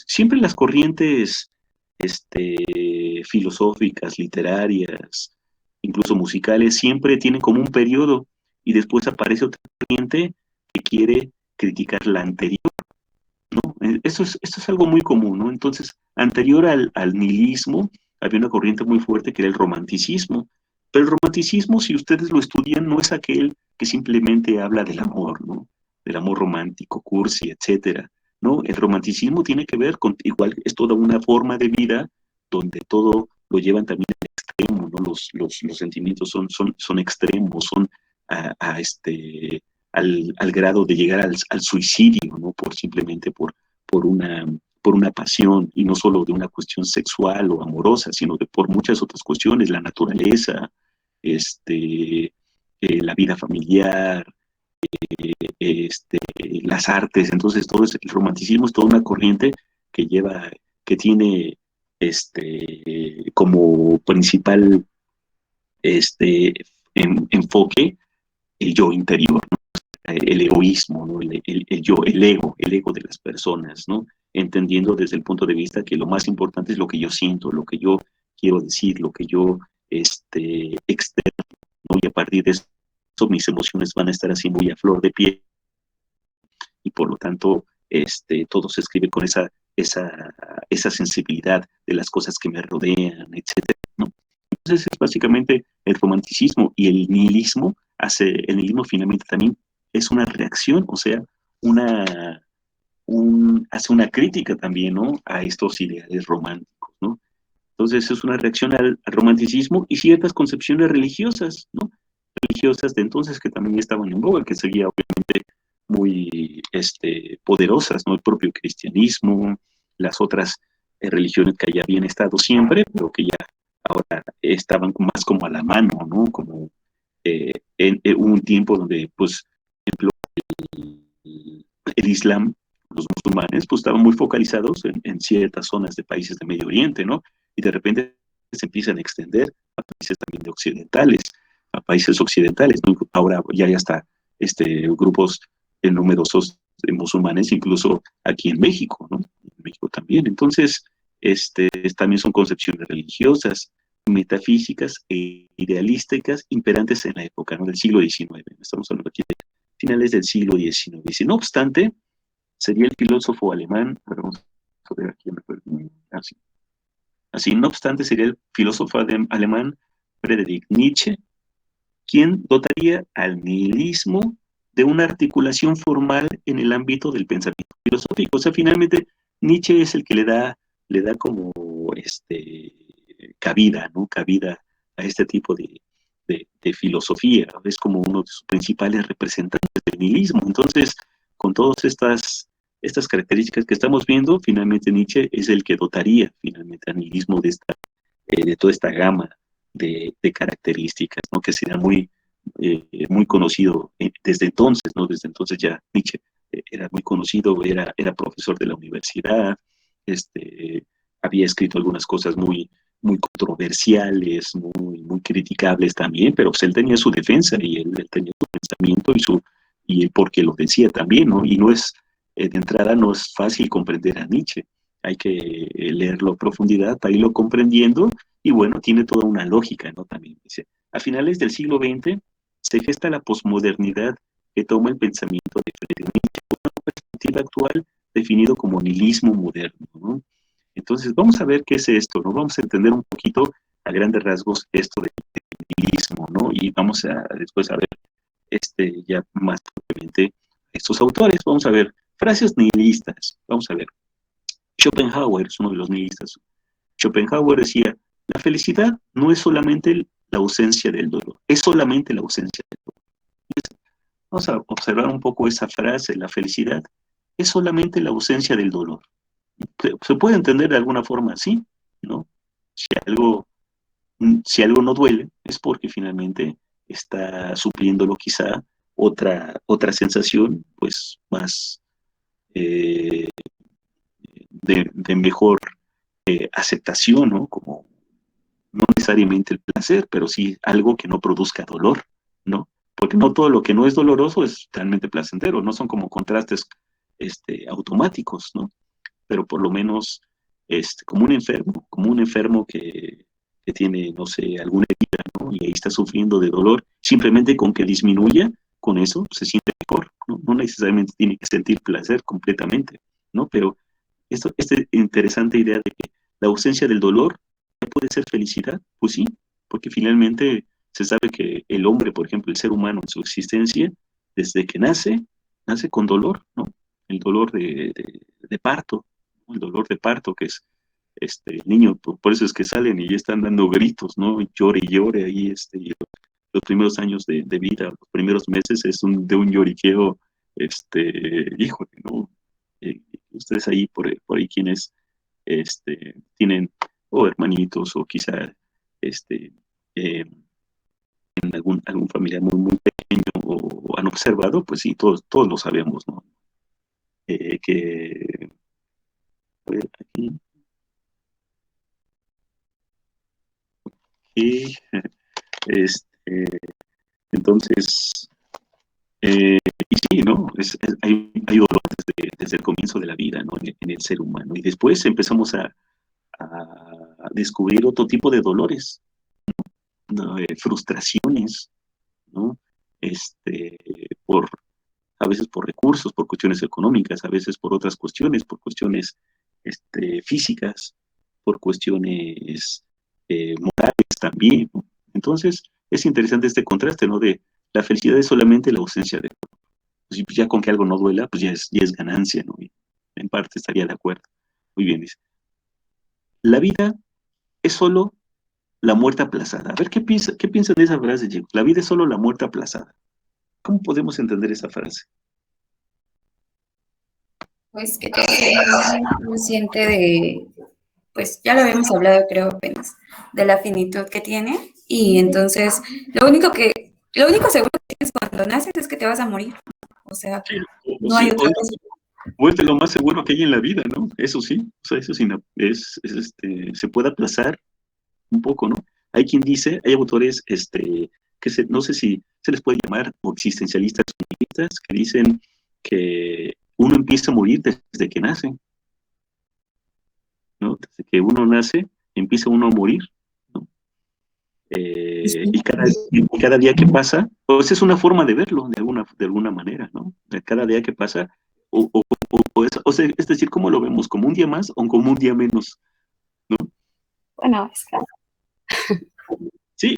siempre las corrientes filosóficas, literarias, incluso musicales, siempre tienen como un periodo y después aparece otra corriente que quiere criticar la anterior, ¿no? Esto es algo muy común, ¿no? Entonces, anterior al nihilismo, había una corriente muy fuerte que era el romanticismo. Pero el romanticismo, si ustedes lo estudian, no es aquel que simplemente habla del amor, ¿no? Del amor romántico, cursi, etcétera, ¿no? El romanticismo tiene que ver con, igual, es toda una forma de vida donde todo lo llevan también al extremo, ¿no? Los sentimientos son extremos, son al grado de llegar al suicidio, ¿no? Simplemente por una pasión, y no solo de una cuestión sexual o amorosa, sino por muchas otras cuestiones, la naturaleza, la vida familiar, las artes. Entonces todo el romanticismo es toda una corriente que tiene como principal enfoque el yo interior, ¿no? El egoísmo, ¿no? El yo, el ego de las personas, ¿no? Entendiendo desde el punto de vista que lo más importante es lo que yo siento, lo que yo quiero decir, lo que yo externo, ¿no? Y a partir de eso mis emociones van a estar así muy a flor de piel, y por lo tanto todo se escribe con esa sensibilidad de las cosas que me rodean, etcétera, ¿no? Entonces es básicamente el romanticismo. Y el nihilismo finalmente también es una reacción, o sea, hace una crítica también, ¿no? A estos ideales románticos, ¿no? Entonces es una reacción al romanticismo y ciertas concepciones religiosas, ¿no? Religiosas de entonces que también estaban en boga, que seguía obviamente muy poderosas, ¿no? El propio cristianismo, las otras religiones que ya habían estado siempre, pero que ya ahora estaban más como a la mano, ¿no? Como en un tiempo donde, pues, por ejemplo, el Islam, los musulmanes, pues estaban muy focalizados en ciertas zonas de países de Medio Oriente, ¿no? Y de repente se empiezan a extender a países también de occidentales, a países occidentales, ¿no? Ahora ya hay hasta grupos numerosos de musulmanes, incluso aquí en México, ¿no? En México también. Entonces, también son concepciones religiosas, metafísicas e idealísticas imperantes en la época, ¿no? Del siglo XIX. Estamos hablando aquí de finales del siglo XIX. Y no obstante, sería el filósofo alemán, vamos a ver aquí, así, no obstante, sería el filósofo alemán Friedrich Nietzsche quien dotaría al nihilismo de una articulación formal en el ámbito del pensamiento filosófico. O sea, finalmente Nietzsche es el que le da como cabida, ¿no? Cabida a este tipo de filosofía. Es como uno de sus principales representantes del nihilismo. Entonces, con todas estas características que estamos viendo, finalmente Nietzsche es el que dotaría finalmente al nihilismo de toda esta gama de características, ¿no? Que será muy conocido desde entonces, ¿no? Desde entonces ya Nietzsche era muy conocido, era profesor de la universidad, había escrito algunas cosas muy controversiales, muy criticables también, pero pues él tenía su defensa y él tenía su pensamiento y el por qué lo decía también, ¿no? Y no es, de entrada no es fácil comprender a Nietzsche, hay que leerlo a profundidad para irlo comprendiendo, y bueno, tiene toda una lógica, ¿no? También dice, a finales del siglo XX se gesta la posmodernidad que toma el pensamiento de Friedrich Nietzsche, una perspectiva actual definido como nihilismo moderno, ¿no? Entonces, vamos a ver qué es esto, ¿no? Vamos a entender un poquito a grandes rasgos esto del nihilismo, ¿no? Y vamos a después a ver ya más propiamente estos autores. Vamos a ver frases nihilistas. Vamos a ver. Schopenhauer es uno de los nihilistas. Schopenhauer decía, la felicidad no es solamente la ausencia del dolor, es solamente la ausencia del dolor. Vamos a observar un poco esa frase, la felicidad es solamente la ausencia del dolor. Se puede entender de alguna forma así, ¿no? Si algo no duele, es porque finalmente está supliéndolo quizá otra sensación, pues más de mejor aceptación, ¿no? Como no necesariamente el placer, pero sí algo que no produzca dolor, ¿no? Porque no todo lo que no es doloroso es realmente placentero, no son como contrastes automáticos, ¿no? pero por lo menos como un enfermo que tiene, no sé, alguna herida, ¿no? Y ahí está sufriendo de dolor, simplemente con que disminuya, con eso se siente mejor, ¿no? No necesariamente tiene que sentir placer completamente, ¿no? Pero esta interesante idea de que la ausencia del dolor puede ser felicidad, pues sí, porque finalmente se sabe que el hombre, por ejemplo, el ser humano en su existencia, desde que nace con dolor, ¿no? El dolor de parto, ¿no? El dolor de parto que es el niño, por eso es que salen y ya están dando gritos, ¿no? Llore y llore ahí, y los primeros años de vida, los primeros meses es de un lloriqueo, híjole, ¿no? Ustedes ahí, por ahí quienes, tienen o hermanitos o quizá, eh, en algún familiar muy pequeño o han observado, pues sí, todos lo sabemos, ¿no? Que, a ver, aquí, que, este, entonces, y sí, ¿no? Hay dolor desde el comienzo de la vida, ¿no? En el ser humano. Y después empezamos a descubrir otro tipo de dolores, ¿no? Frustraciones, ¿no? Este, por, a veces por recursos, por cuestiones económicas, a veces por otras cuestiones, por cuestiones físicas, por cuestiones morales también, ¿no? Entonces, es interesante este contraste, ¿no? De la felicidad es solamente la ausencia de dolor. Pues, ya con que algo no duela, pues ya es ganancia, ¿no? Y en parte estaría de acuerdo. Muy bien, dice. La vida es solo la muerte aplazada. A ver, qué piensan de esa frase, chicos? La vida es solo la muerte aplazada. ¿Cómo podemos entender esa frase? Pues que todos sean consciente de, pues ya lo habíamos hablado creo apenas, de la finitud que tiene y entonces lo único seguro que tienes cuando naces es que te vas a morir. O sea, Sí, no hay otra cosa. o es de lo más seguro que hay en la vida, ¿no? Eso sí, o sea, eso sí, se puede aplazar un poco, ¿no? Hay quien dice, hay autores, no sé si se les puede llamar o existencialistas que dicen que uno empieza a morir desde que nace, ¿no? Desde que uno nace, empieza uno a morir, ¿no? Y cada día que pasa, pues es una forma de verlo de alguna manera, ¿no? Cada día que pasa, o sea, es decir, ¿cómo lo vemos? ¿Como un día más o como un día menos? ¿No? Bueno, es que Sí,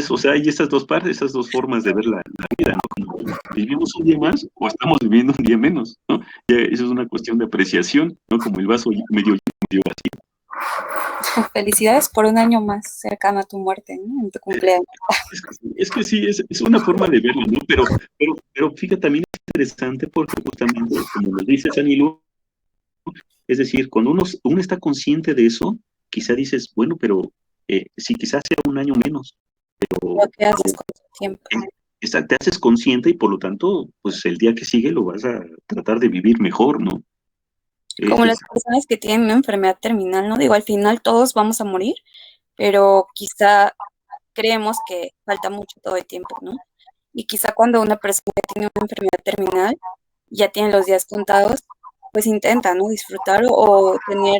o sea, hay esas dos partes, esas dos formas de ver la vida, ¿no? Como vivimos un día más o estamos viviendo un día menos, ¿no? Ya, eso es una cuestión de apreciación, ¿no? Como el vaso medio lleno, medio vacío. Felicidades por un año más cercano a tu muerte, ¿no? En tu cumpleaños. Es que sí, es una forma de verlo, ¿no? Pero fíjate, también es interesante porque justamente, como lo dice Sanilo, es decir, cuando uno está consciente de eso, quizá dices, bueno, pero sí, quizás sea un año menos, pero Lo que haces con tu tiempo. te haces consciente y por lo tanto, pues el día que sigue lo vas a tratar de vivir mejor, ¿no? Como las personas que tienen una enfermedad terminal, ¿no? Digo, al final todos vamos a morir, pero quizá creemos que falta mucho todo el tiempo, ¿no? Y quizá cuando una persona tiene una enfermedad terminal, ya tiene los días contados, pues intenta, ¿no? Disfrutar o tener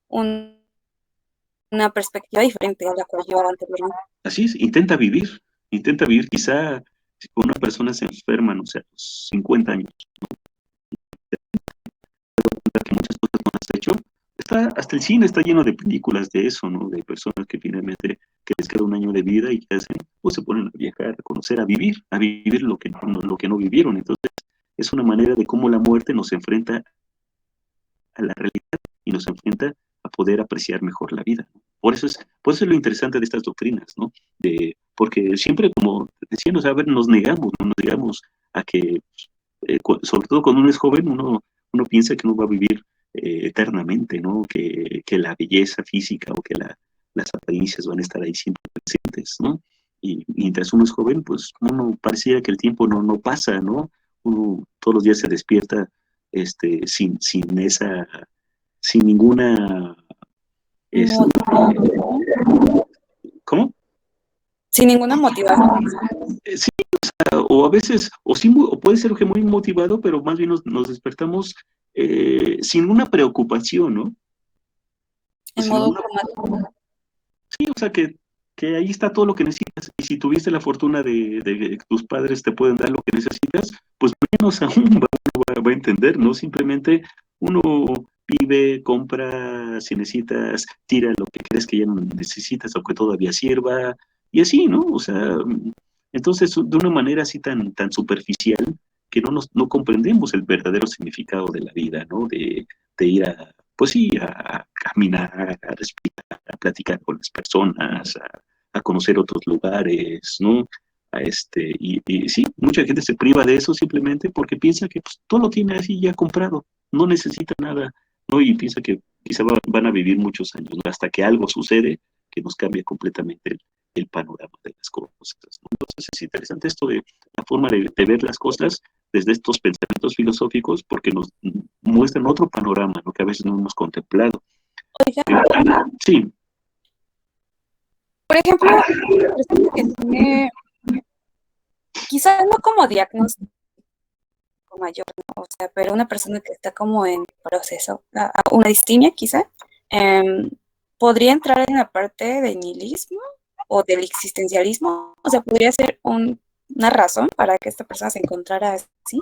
una perspectiva diferente a la cual llevaba anteriormente. Así es, intenta vivir, quizá si una persona se enferma, no sé, a los 50 años, que muchas cosas no has hecho, hasta el cine está lleno de películas de eso, ¿no? De personas que finalmente que les queda un año de vida y que hacen, pues se ponen a viajar, a conocer, a vivir lo que no vivieron. Entonces, es una manera de cómo la muerte nos enfrenta a la realidad y nos enfrenta a poder apreciar mejor la vida. Por eso es lo interesante de estas doctrinas, ¿no? Porque siempre, como decíamos, a ver, nos negamos a que, sobre todo cuando uno es joven, uno piensa que uno va a vivir eternamente, ¿no? Que la belleza física o que las apariencias van a estar ahí siempre presentes, ¿no? Y mientras uno es joven, pues uno pareciera que el tiempo no pasa, ¿no? Uno todos los días se despierta sin ninguna, ¿cómo? Sin ninguna motivación. Sí, o a veces, o sí, o puede ser que muy motivado, pero más bien nos despertamos sin una preocupación, ¿no? En Sin modo una- automático. sí, o sea, que ahí está todo lo que necesitas. Y si tuviste la fortuna de que tus padres te pueden dar lo que necesitas, pues menos aún va a entender, ¿no? Simplemente uno vive, compra, si necesitas, tira lo que crees que ya no necesitas o que todavía sirva, y así, ¿no? O sea, entonces, de una manera así tan superficial, que no comprendemos el verdadero significado de la vida, ¿no? De ir pues sí, a caminar, a respirar, a platicar con las personas, a conocer otros lugares, ¿no? Y sí, mucha gente se priva de eso simplemente porque piensa que pues, todo lo tiene así ya comprado, no necesita nada, ¿no? Y piensa que quizá van a vivir muchos años, ¿no? Hasta que algo sucede que nos cambia completamente el panorama de las cosas, ¿no? Entonces es interesante esto de la forma de ver las cosas desde estos pensamientos filosóficos porque nos muestran otro panorama, ¿no? Que a veces no hemos contemplado. Oiga, Sí, por ejemplo, la persona que tiene, quizás no como diagnóstico mayor, ¿no? O sea, pero una persona que está como en proceso, una distimia quizá, em, podría entrar en la parte del nihilismo o del existencialismo, o sea, podría ser una razón para que esta persona se encontrara así.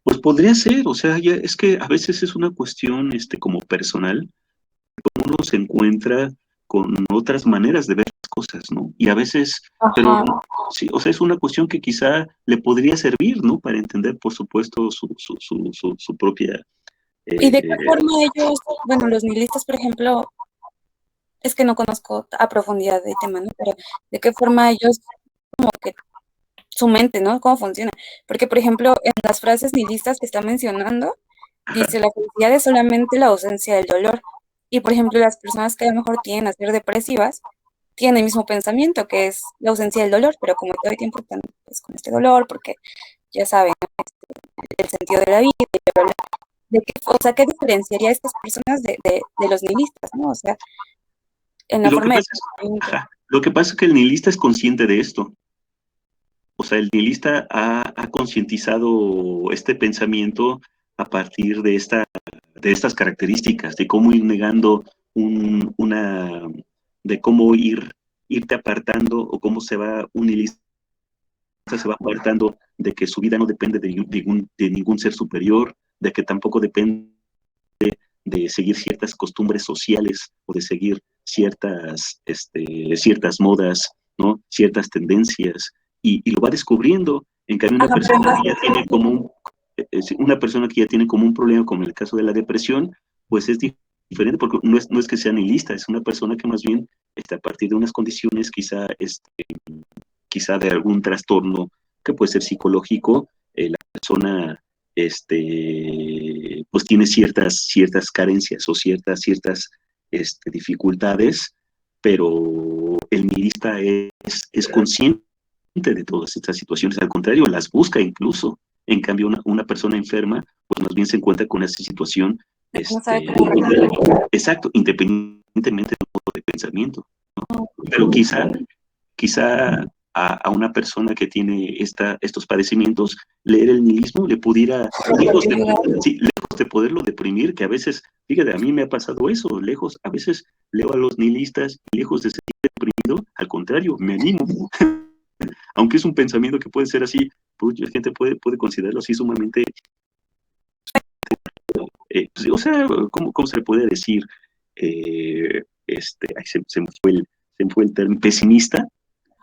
pues podría ser, o sea, ya es que a veces es una cuestión, como personal, uno se encuentra con otras maneras de ver las cosas, ¿no? Y a veces, pero Ajá. sí, o sea, es una cuestión que quizá le podría servir, ¿no? Para entender, por supuesto, su propia... ¿Y de qué eh, forma ellos, bueno, los nihilistas, por ejemplo, es que no conozco a profundidad del tema, ¿no? Pero de qué forma ellos, como que su mente, ¿no? ¿Cómo funciona? Porque, por ejemplo, en las frases nihilistas que está mencionando, dice, la felicidad es solamente la ausencia del dolor. Y, por ejemplo, las personas que a lo mejor tienden a ser depresivas, tienen el mismo pensamiento, que es la ausencia del dolor, pero como todo el tiempo están pues, con este dolor, porque ya saben, ¿no? El sentido de la vida, y bla, bla, bla. O sea, ¿qué diferenciaría a estas personas de los nihilistas, ¿no? O sea, en la lo que forma de pasa pensamiento. ajá, lo que pasa es que el nihilista es consciente de esto. O sea, el nihilista ha concientizado este pensamiento a partir de estas características, de cómo ir negando de cómo irte apartando o cómo un nihilista se va apartando de que su vida no depende de ningún ser superior, de que tampoco depende de seguir ciertas costumbres sociales o de seguir ciertas modas, ¿no? Ciertas tendencias, y lo va descubriendo. En cambio, Ajá, pero más, una persona que ya tiene como un problema, como en el caso de la depresión, pues es diferente, porque no es que sea nihilista, es una persona que más bien a partir de unas condiciones quizá de algún trastorno que puede ser psicológico, la persona pues tiene ciertas carencias o ciertas dificultades, pero el nihilista es consciente de todas estas situaciones, al contrario, las busca incluso. En cambio, una persona enferma, pues más bien se encuentra con esa situación, no sabe cómo reaccionar. exacto, independientemente del modo de pensamiento, ¿no? Pero quizá a una persona que tiene estos padecimientos, leer el nihilismo le pudiera, lejos de poderlo deprimir, que a veces, fíjate, a mí me ha pasado eso, a veces leo a los nihilistas, lejos de sentir deprimido, al contrario, me animo, aunque es un pensamiento que puede ser así, pues, la gente puede considerarlo así sumamente, pues, o sea, ¿cómo se le puede decir? Ay, se me fue el término, pesimista.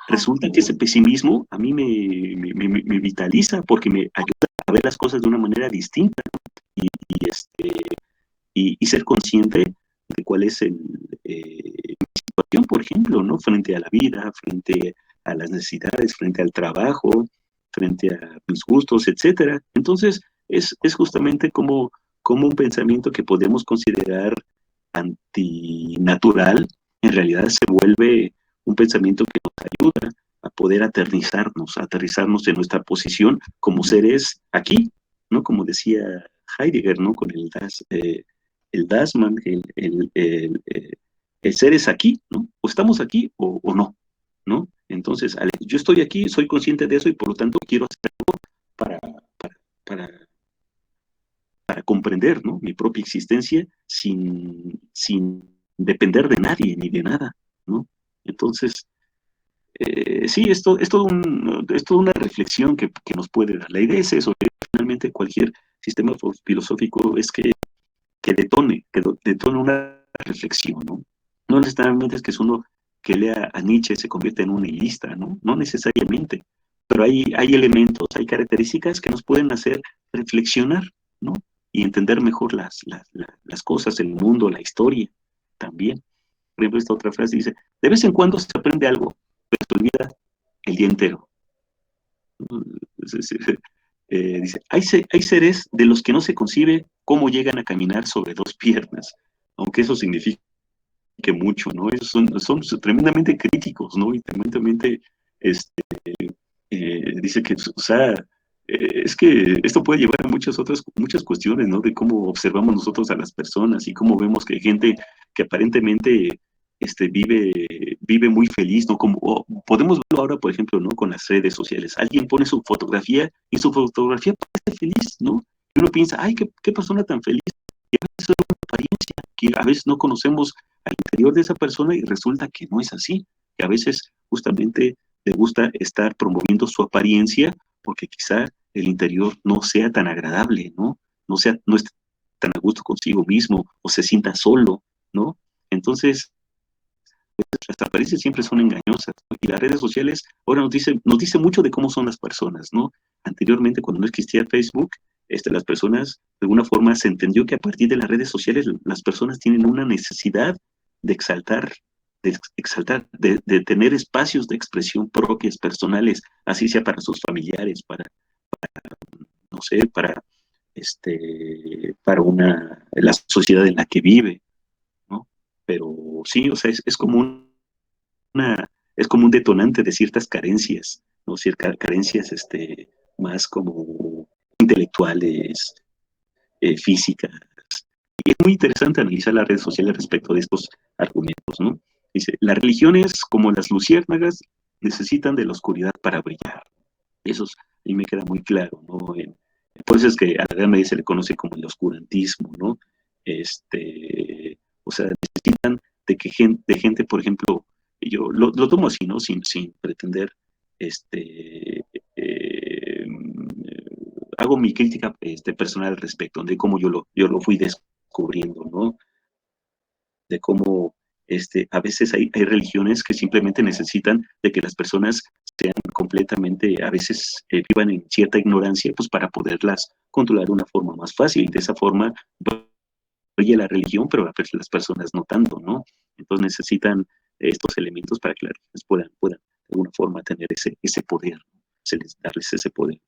Resulta que ese pesimismo a mí me vitaliza porque me ayuda a ver las cosas de una manera distinta y, y ser consciente de cuál es mi situación, por ejemplo, ¿no? Frente a la vida, frente a las necesidades, frente al trabajo, frente a mis gustos, etcétera. Entonces, es justamente como un pensamiento que podemos considerar antinatural, en realidad se vuelve un pensamiento que nos ayuda a poder aterrizarnos en nuestra posición como seres aquí, ¿no? Como decía Heidegger, ¿no? Con el Dasman, el ser es aquí, ¿no? O estamos aquí o no, ¿no? Entonces, yo estoy aquí, soy consciente de eso y por lo tanto quiero hacer algo para, para, para para comprender, ¿no?, mi propia existencia sin depender de nadie ni de nada, ¿no? Entonces, sí, es toda una reflexión que nos puede dar. La idea es eso, finalmente cualquier sistema filosófico es que detone una reflexión, ¿no? No necesariamente es que es uno que lea a Nietzsche se convierte en un nihilista, ¿no? No necesariamente, pero hay elementos, hay características que nos pueden hacer reflexionar, ¿no? Y entender mejor las cosas, el mundo, la historia también. Por ejemplo, esta otra frase dice, de vez en cuando se aprende algo, pero se olvida el día entero. Dice, hay seres de los que no se concibe cómo llegan a caminar sobre dos piernas, aunque eso signifique mucho, ¿no? Ellos son tremendamente críticos, ¿no? Y tremendamente, dice que, o sea, es que esto puede llevar a muchas cuestiones, ¿no? De cómo observamos nosotros a las personas y cómo vemos que hay gente que aparentemente vive muy feliz, ¿no? Podemos verlo ahora, por ejemplo, ¿no?, con las redes sociales. Alguien pone su fotografía y su fotografía parece feliz, ¿no? Y uno piensa, ay, qué persona tan feliz. Y a veces es una apariencia, que a veces no conocemos al interior de esa persona y resulta que no es así, que a veces justamente le gusta estar promoviendo su apariencia porque quizá el interior no sea tan agradable, ¿no? No esté tan a gusto consigo mismo o se sienta solo, ¿no? Entonces, las apariencias siempre son engañosas, ¿no? Y las redes sociales ahora nos dice mucho de cómo son las personas, ¿no? Anteriormente, cuando no existía Facebook, las personas, de alguna forma, se entendió que a partir de las redes sociales las personas tienen una necesidad de de tener espacios de expresión propias, personales, así sea para sus familiares, no sé, la sociedad en la que vive, ¿no? Pero sí, o sea, es como es como un detonante de ciertas carencias, ¿no? Ciertas carencias, más como intelectuales, físicas. Y es muy interesante analizar las redes sociales respecto de estos argumentos, ¿no? Dice, las religiones, como las luciérnagas, necesitan de la oscuridad para brillar. Eso a mí me queda muy claro, ¿no? Por eso es que a la Edad Media se le conoce como el oscurantismo, ¿no? O sea, necesitan de gente, por ejemplo, yo lo tomo así, ¿no? Sin pretender, eh, hago mi crítica personal al respecto, de cómo yo lo fui descubriendo, ¿no? De cómo a veces hay religiones que simplemente necesitan de que las personas sean completamente, a veces vivan en cierta ignorancia, pues para poderlas controlar de una forma más fácil. Y de esa forma brilla la religión, pero las personas no tanto, ¿no? Entonces necesitan estos elementos para que las religiones puedan de alguna forma tener ese poder, ¿no? Darles ese poder.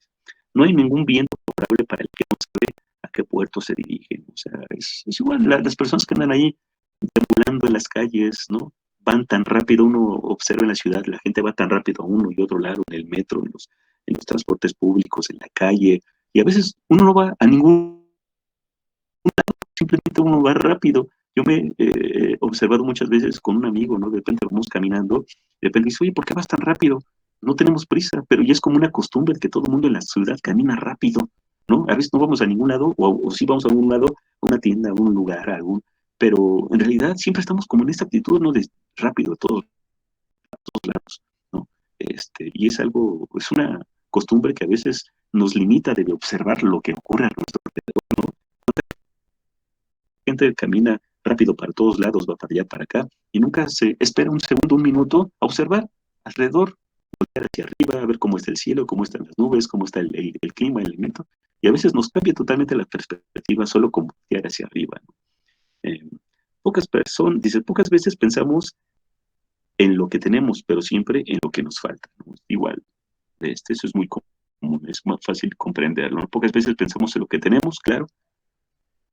No hay ningún viento favorable para el que no sabe a qué puerto se dirigen. O sea, es igual, las personas que andan ahí deambulando en las calles, ¿no? Van tan rápido, uno observa en la ciudad, la gente va tan rápido a uno y otro lado, en el metro, en los transportes públicos, en la calle, y a veces uno no va a ningún lado, simplemente uno va rápido. Yo me he observado muchas veces con un amigo, ¿no? De repente vamos caminando, de repente dice, oye, ¿por qué vas tan rápido? No tenemos prisa, pero ya es como una costumbre que todo el mundo en la ciudad camina rápido, ¿no? A veces no vamos a ningún lado, o sí vamos a algún lado, a una tienda, a un lugar, pero en realidad siempre estamos como en esta actitud, ¿no? De rápido, a todos lados, ¿no? Y es una costumbre que a veces nos limita de observar lo que ocurre a nuestro alrededor, ¿no? La gente camina rápido para todos lados, va para allá, para acá, y nunca se espera un segundo, un minuto a observar alrededor, voltear hacia arriba, a ver cómo está el cielo, cómo están las nubes, cómo está el clima, el elemento, y a veces nos cambia totalmente la perspectiva solo con voltear hacia arriba, ¿no? Pocas veces pensamos en lo que tenemos, pero siempre en lo que nos falta, ¿no? Igual, eso es muy común, es más fácil comprenderlo, ¿no? Pocas veces pensamos en lo que tenemos, claro,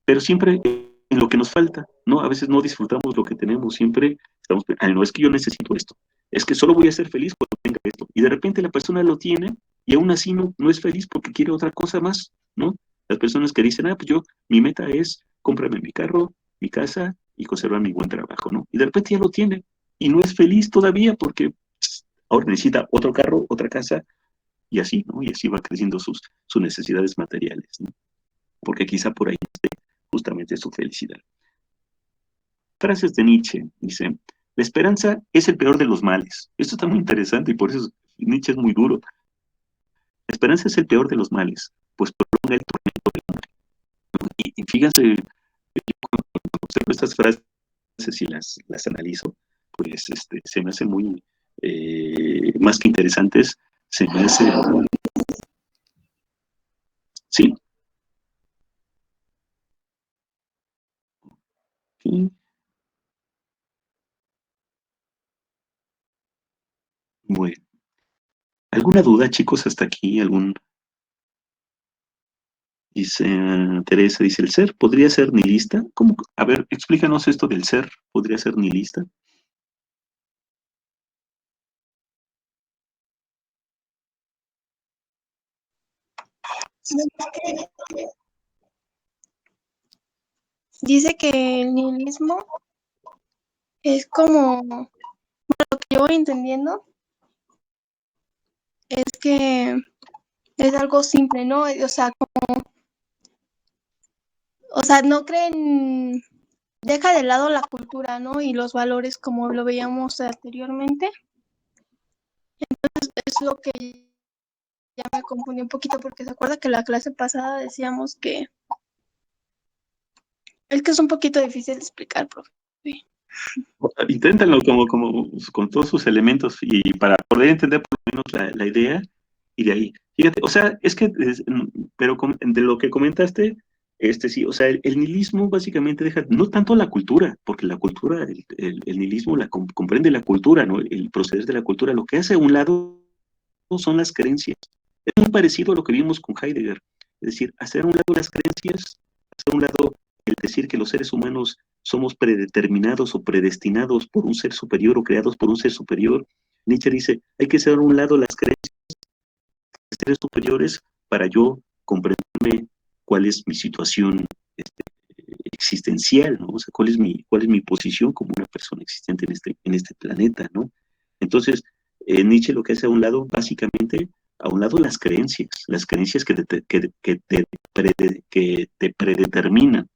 pero siempre en lo que nos falta, ¿no? A veces no disfrutamos lo que tenemos, siempre estamos, no es que yo necesito esto, es que solo voy a ser feliz cuando tenga esto, y de repente la persona lo tiene y aún así no es feliz porque quiere otra cosa más, ¿no? Las personas que dicen, pues mi meta es comprarme mi carro, mi casa y conservar mi buen trabajo, ¿no? Y de repente ya lo tiene y no es feliz todavía porque ahora necesita otro carro, otra casa y así, ¿no? Y así va creciendo sus necesidades materiales, ¿no? porque quizá por ahí esté justamente su felicidad. Frases de Nietzsche, dice, la esperanza es el peor de los males. Esto está muy interesante y por eso Nietzsche es muy duro. La esperanza es el peor de los males, pues prolonga el tormento del hombre. Y fíjense, cuando observo estas frases y las analizo, pues se me hacen muy, más que interesantes, se me hace, sí, sí. Bueno, ¿alguna duda, chicos, hasta aquí? Dice Teresa, dice, ¿el ser podría ser nihilista? ¿Cómo? A ver, explícanos esto del ser, ¿podría ser nihilista? Dice que el nihilismo es como, lo que yo voy entendiendo, es que es algo simple, ¿no? O sea, no creen, deja de lado la cultura, ¿no? Y los valores como lo veíamos anteriormente. Entonces, es lo que ya me confundí un poquito porque se acuerda que la clase pasada decíamos que es que es un poquito difícil de explicar, profe. Inténtalo como con todos sus elementos y para poder entender por lo menos la idea y de ahí. Fíjate, o sea, es que, pero de lo que comentaste, sí, o sea, el nihilismo básicamente deja, no tanto la cultura, porque la cultura, el nihilismo comprende la cultura, ¿no? El proceder de la cultura, lo que hace a un lado son las creencias. Es muy parecido a lo que vimos con Heidegger, es decir, hacer a un lado las creencias, hacer a un lado el decir que los seres humanos somos predeterminados o predestinados por un ser superior o creados por un ser superior. Nietzsche dice, hay que hacer a un lado las creencias de seres superiores para yo comprenderme cuál es mi situación existencial, ¿no? O sea, cuál es mi posición como una persona existente en este planeta, ¿no? Entonces, Nietzsche lo que hace a un lado, básicamente, a un lado las creencias que te predeterminan,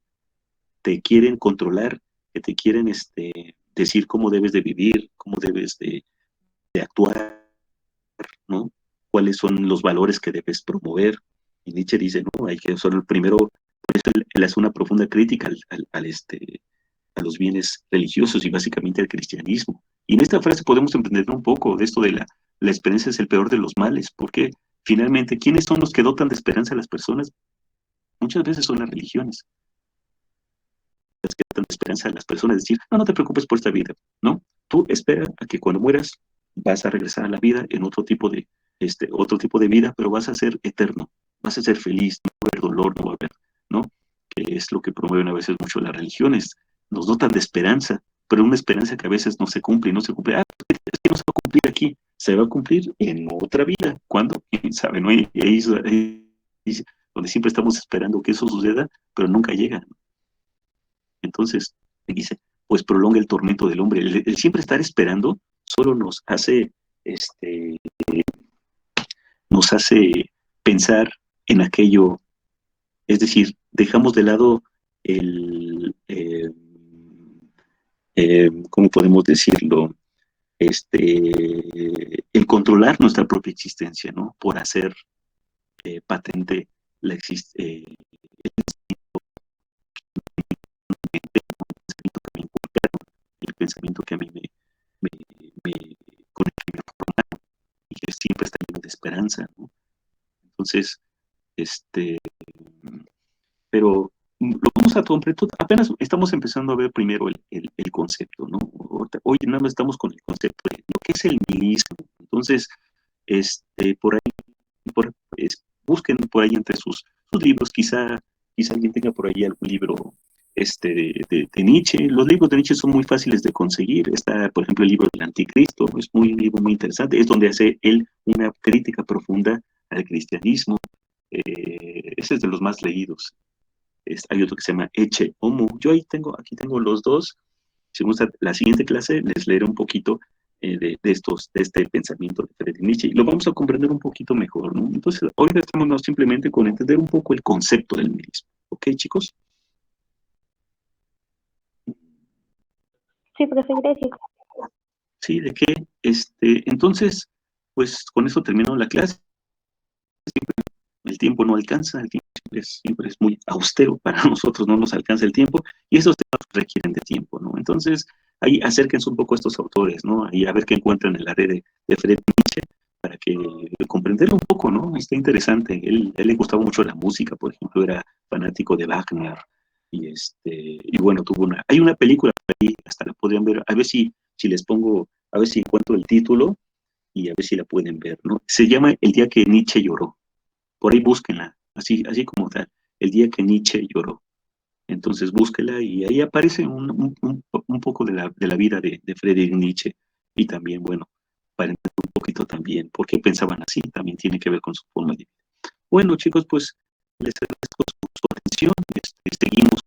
te quieren controlar, que te quieren decir cómo debes de vivir, cómo debes de actuar, ¿no? Cuáles son los valores que debes promover. Y Nietzsche dice, no, hay que ser el primero, por eso él hace una profunda crítica a los bienes religiosos y básicamente al cristianismo. Y en esta frase podemos entender un poco de esto de la esperanza es el peor de los males, porque finalmente, ¿quiénes son los que dotan de esperanza a las personas? Muchas veces son las religiones las que dotan de esperanza a las personas, decir, no, no te preocupes por esta vida, ¿no? Tú espera a que cuando mueras vas a regresar a la vida en otro tipo de vida, pero vas a ser eterno, vas a ser feliz, no va a haber dolor, no va a haber, ¿no? Que es lo que promueven a veces mucho las religiones, nos dotan de esperanza, pero una esperanza que a veces no se cumple y no se cumple. Ah, es que no se va a cumplir aquí, se va a cumplir en otra vida. ¿Cuándo? ¿Quién sabe? ¿No? Y ahí donde siempre estamos esperando que eso suceda, pero nunca llega. Entonces, dice, pues prolonga el tormento del hombre. El siempre estar esperando solo este, nos hace pensar en aquello, es decir, dejamos de lado el, ¿cómo podemos decirlo? El controlar nuestra propia existencia, ¿no? Por hacer patente la existencia. El pensamiento que a mí con el que me formaron y que siempre está lleno de esperanza, ¿no? Entonces, pero lo vamos a completo, apenas estamos empezando a ver primero el concepto, ¿no? Hoy nada más estamos con el concepto de lo que es el nihilismo. Entonces, por ahí, busquen por ahí entre sus libros, quizá alguien tenga por ahí algún libro de Nietzsche. Los libros de Nietzsche son muy fáciles de conseguir. Está, por ejemplo, el libro del Anticristo, es un libro muy interesante, es donde hace él una crítica profunda al cristianismo. Ese es de los más leídos. Hay otro que se llama Ecce Homo. Yo aquí tengo los dos. Si gusta, la siguiente clase les leeré un poquito de este pensamiento de Friedrich Nietzsche, y lo vamos a comprender un poquito mejor, ¿no? Entonces, ahorita estamos simplemente con entender un poco el concepto del nihilismo. ¿Ok, chicos? Sí, profe, gracias. Sí, ¿de qué? Entonces, pues con eso terminó la clase. El tiempo no alcanza, el tiempo siempre es muy austero para nosotros, no nos alcanza el tiempo, y esos temas requieren de tiempo, ¿no? Entonces, ahí acérquense un poco a estos autores, ¿no? Ahí a ver qué encuentran en la red de Friedrich Nietzsche, para que comprenderlo un poco, ¿no? Está interesante. Él le gustaba mucho la música, por ejemplo, era fanático de Wagner, y bueno, hay una película ahí, hasta la podrían ver, a ver si les pongo, a ver si encuentro el título, y a ver si la pueden ver, ¿no? Se llama El día que Nietzsche lloró. Por ahí búsquenla, así como tal, El día que Nietzsche lloró. Entonces búsquela y ahí aparece un poco de la vida de Friedrich Nietzsche, y también, bueno, para entender un poquito también por qué pensaban así, también tiene que ver con su forma de vida. Bueno, chicos, pues les agradezco su atención. Seguimos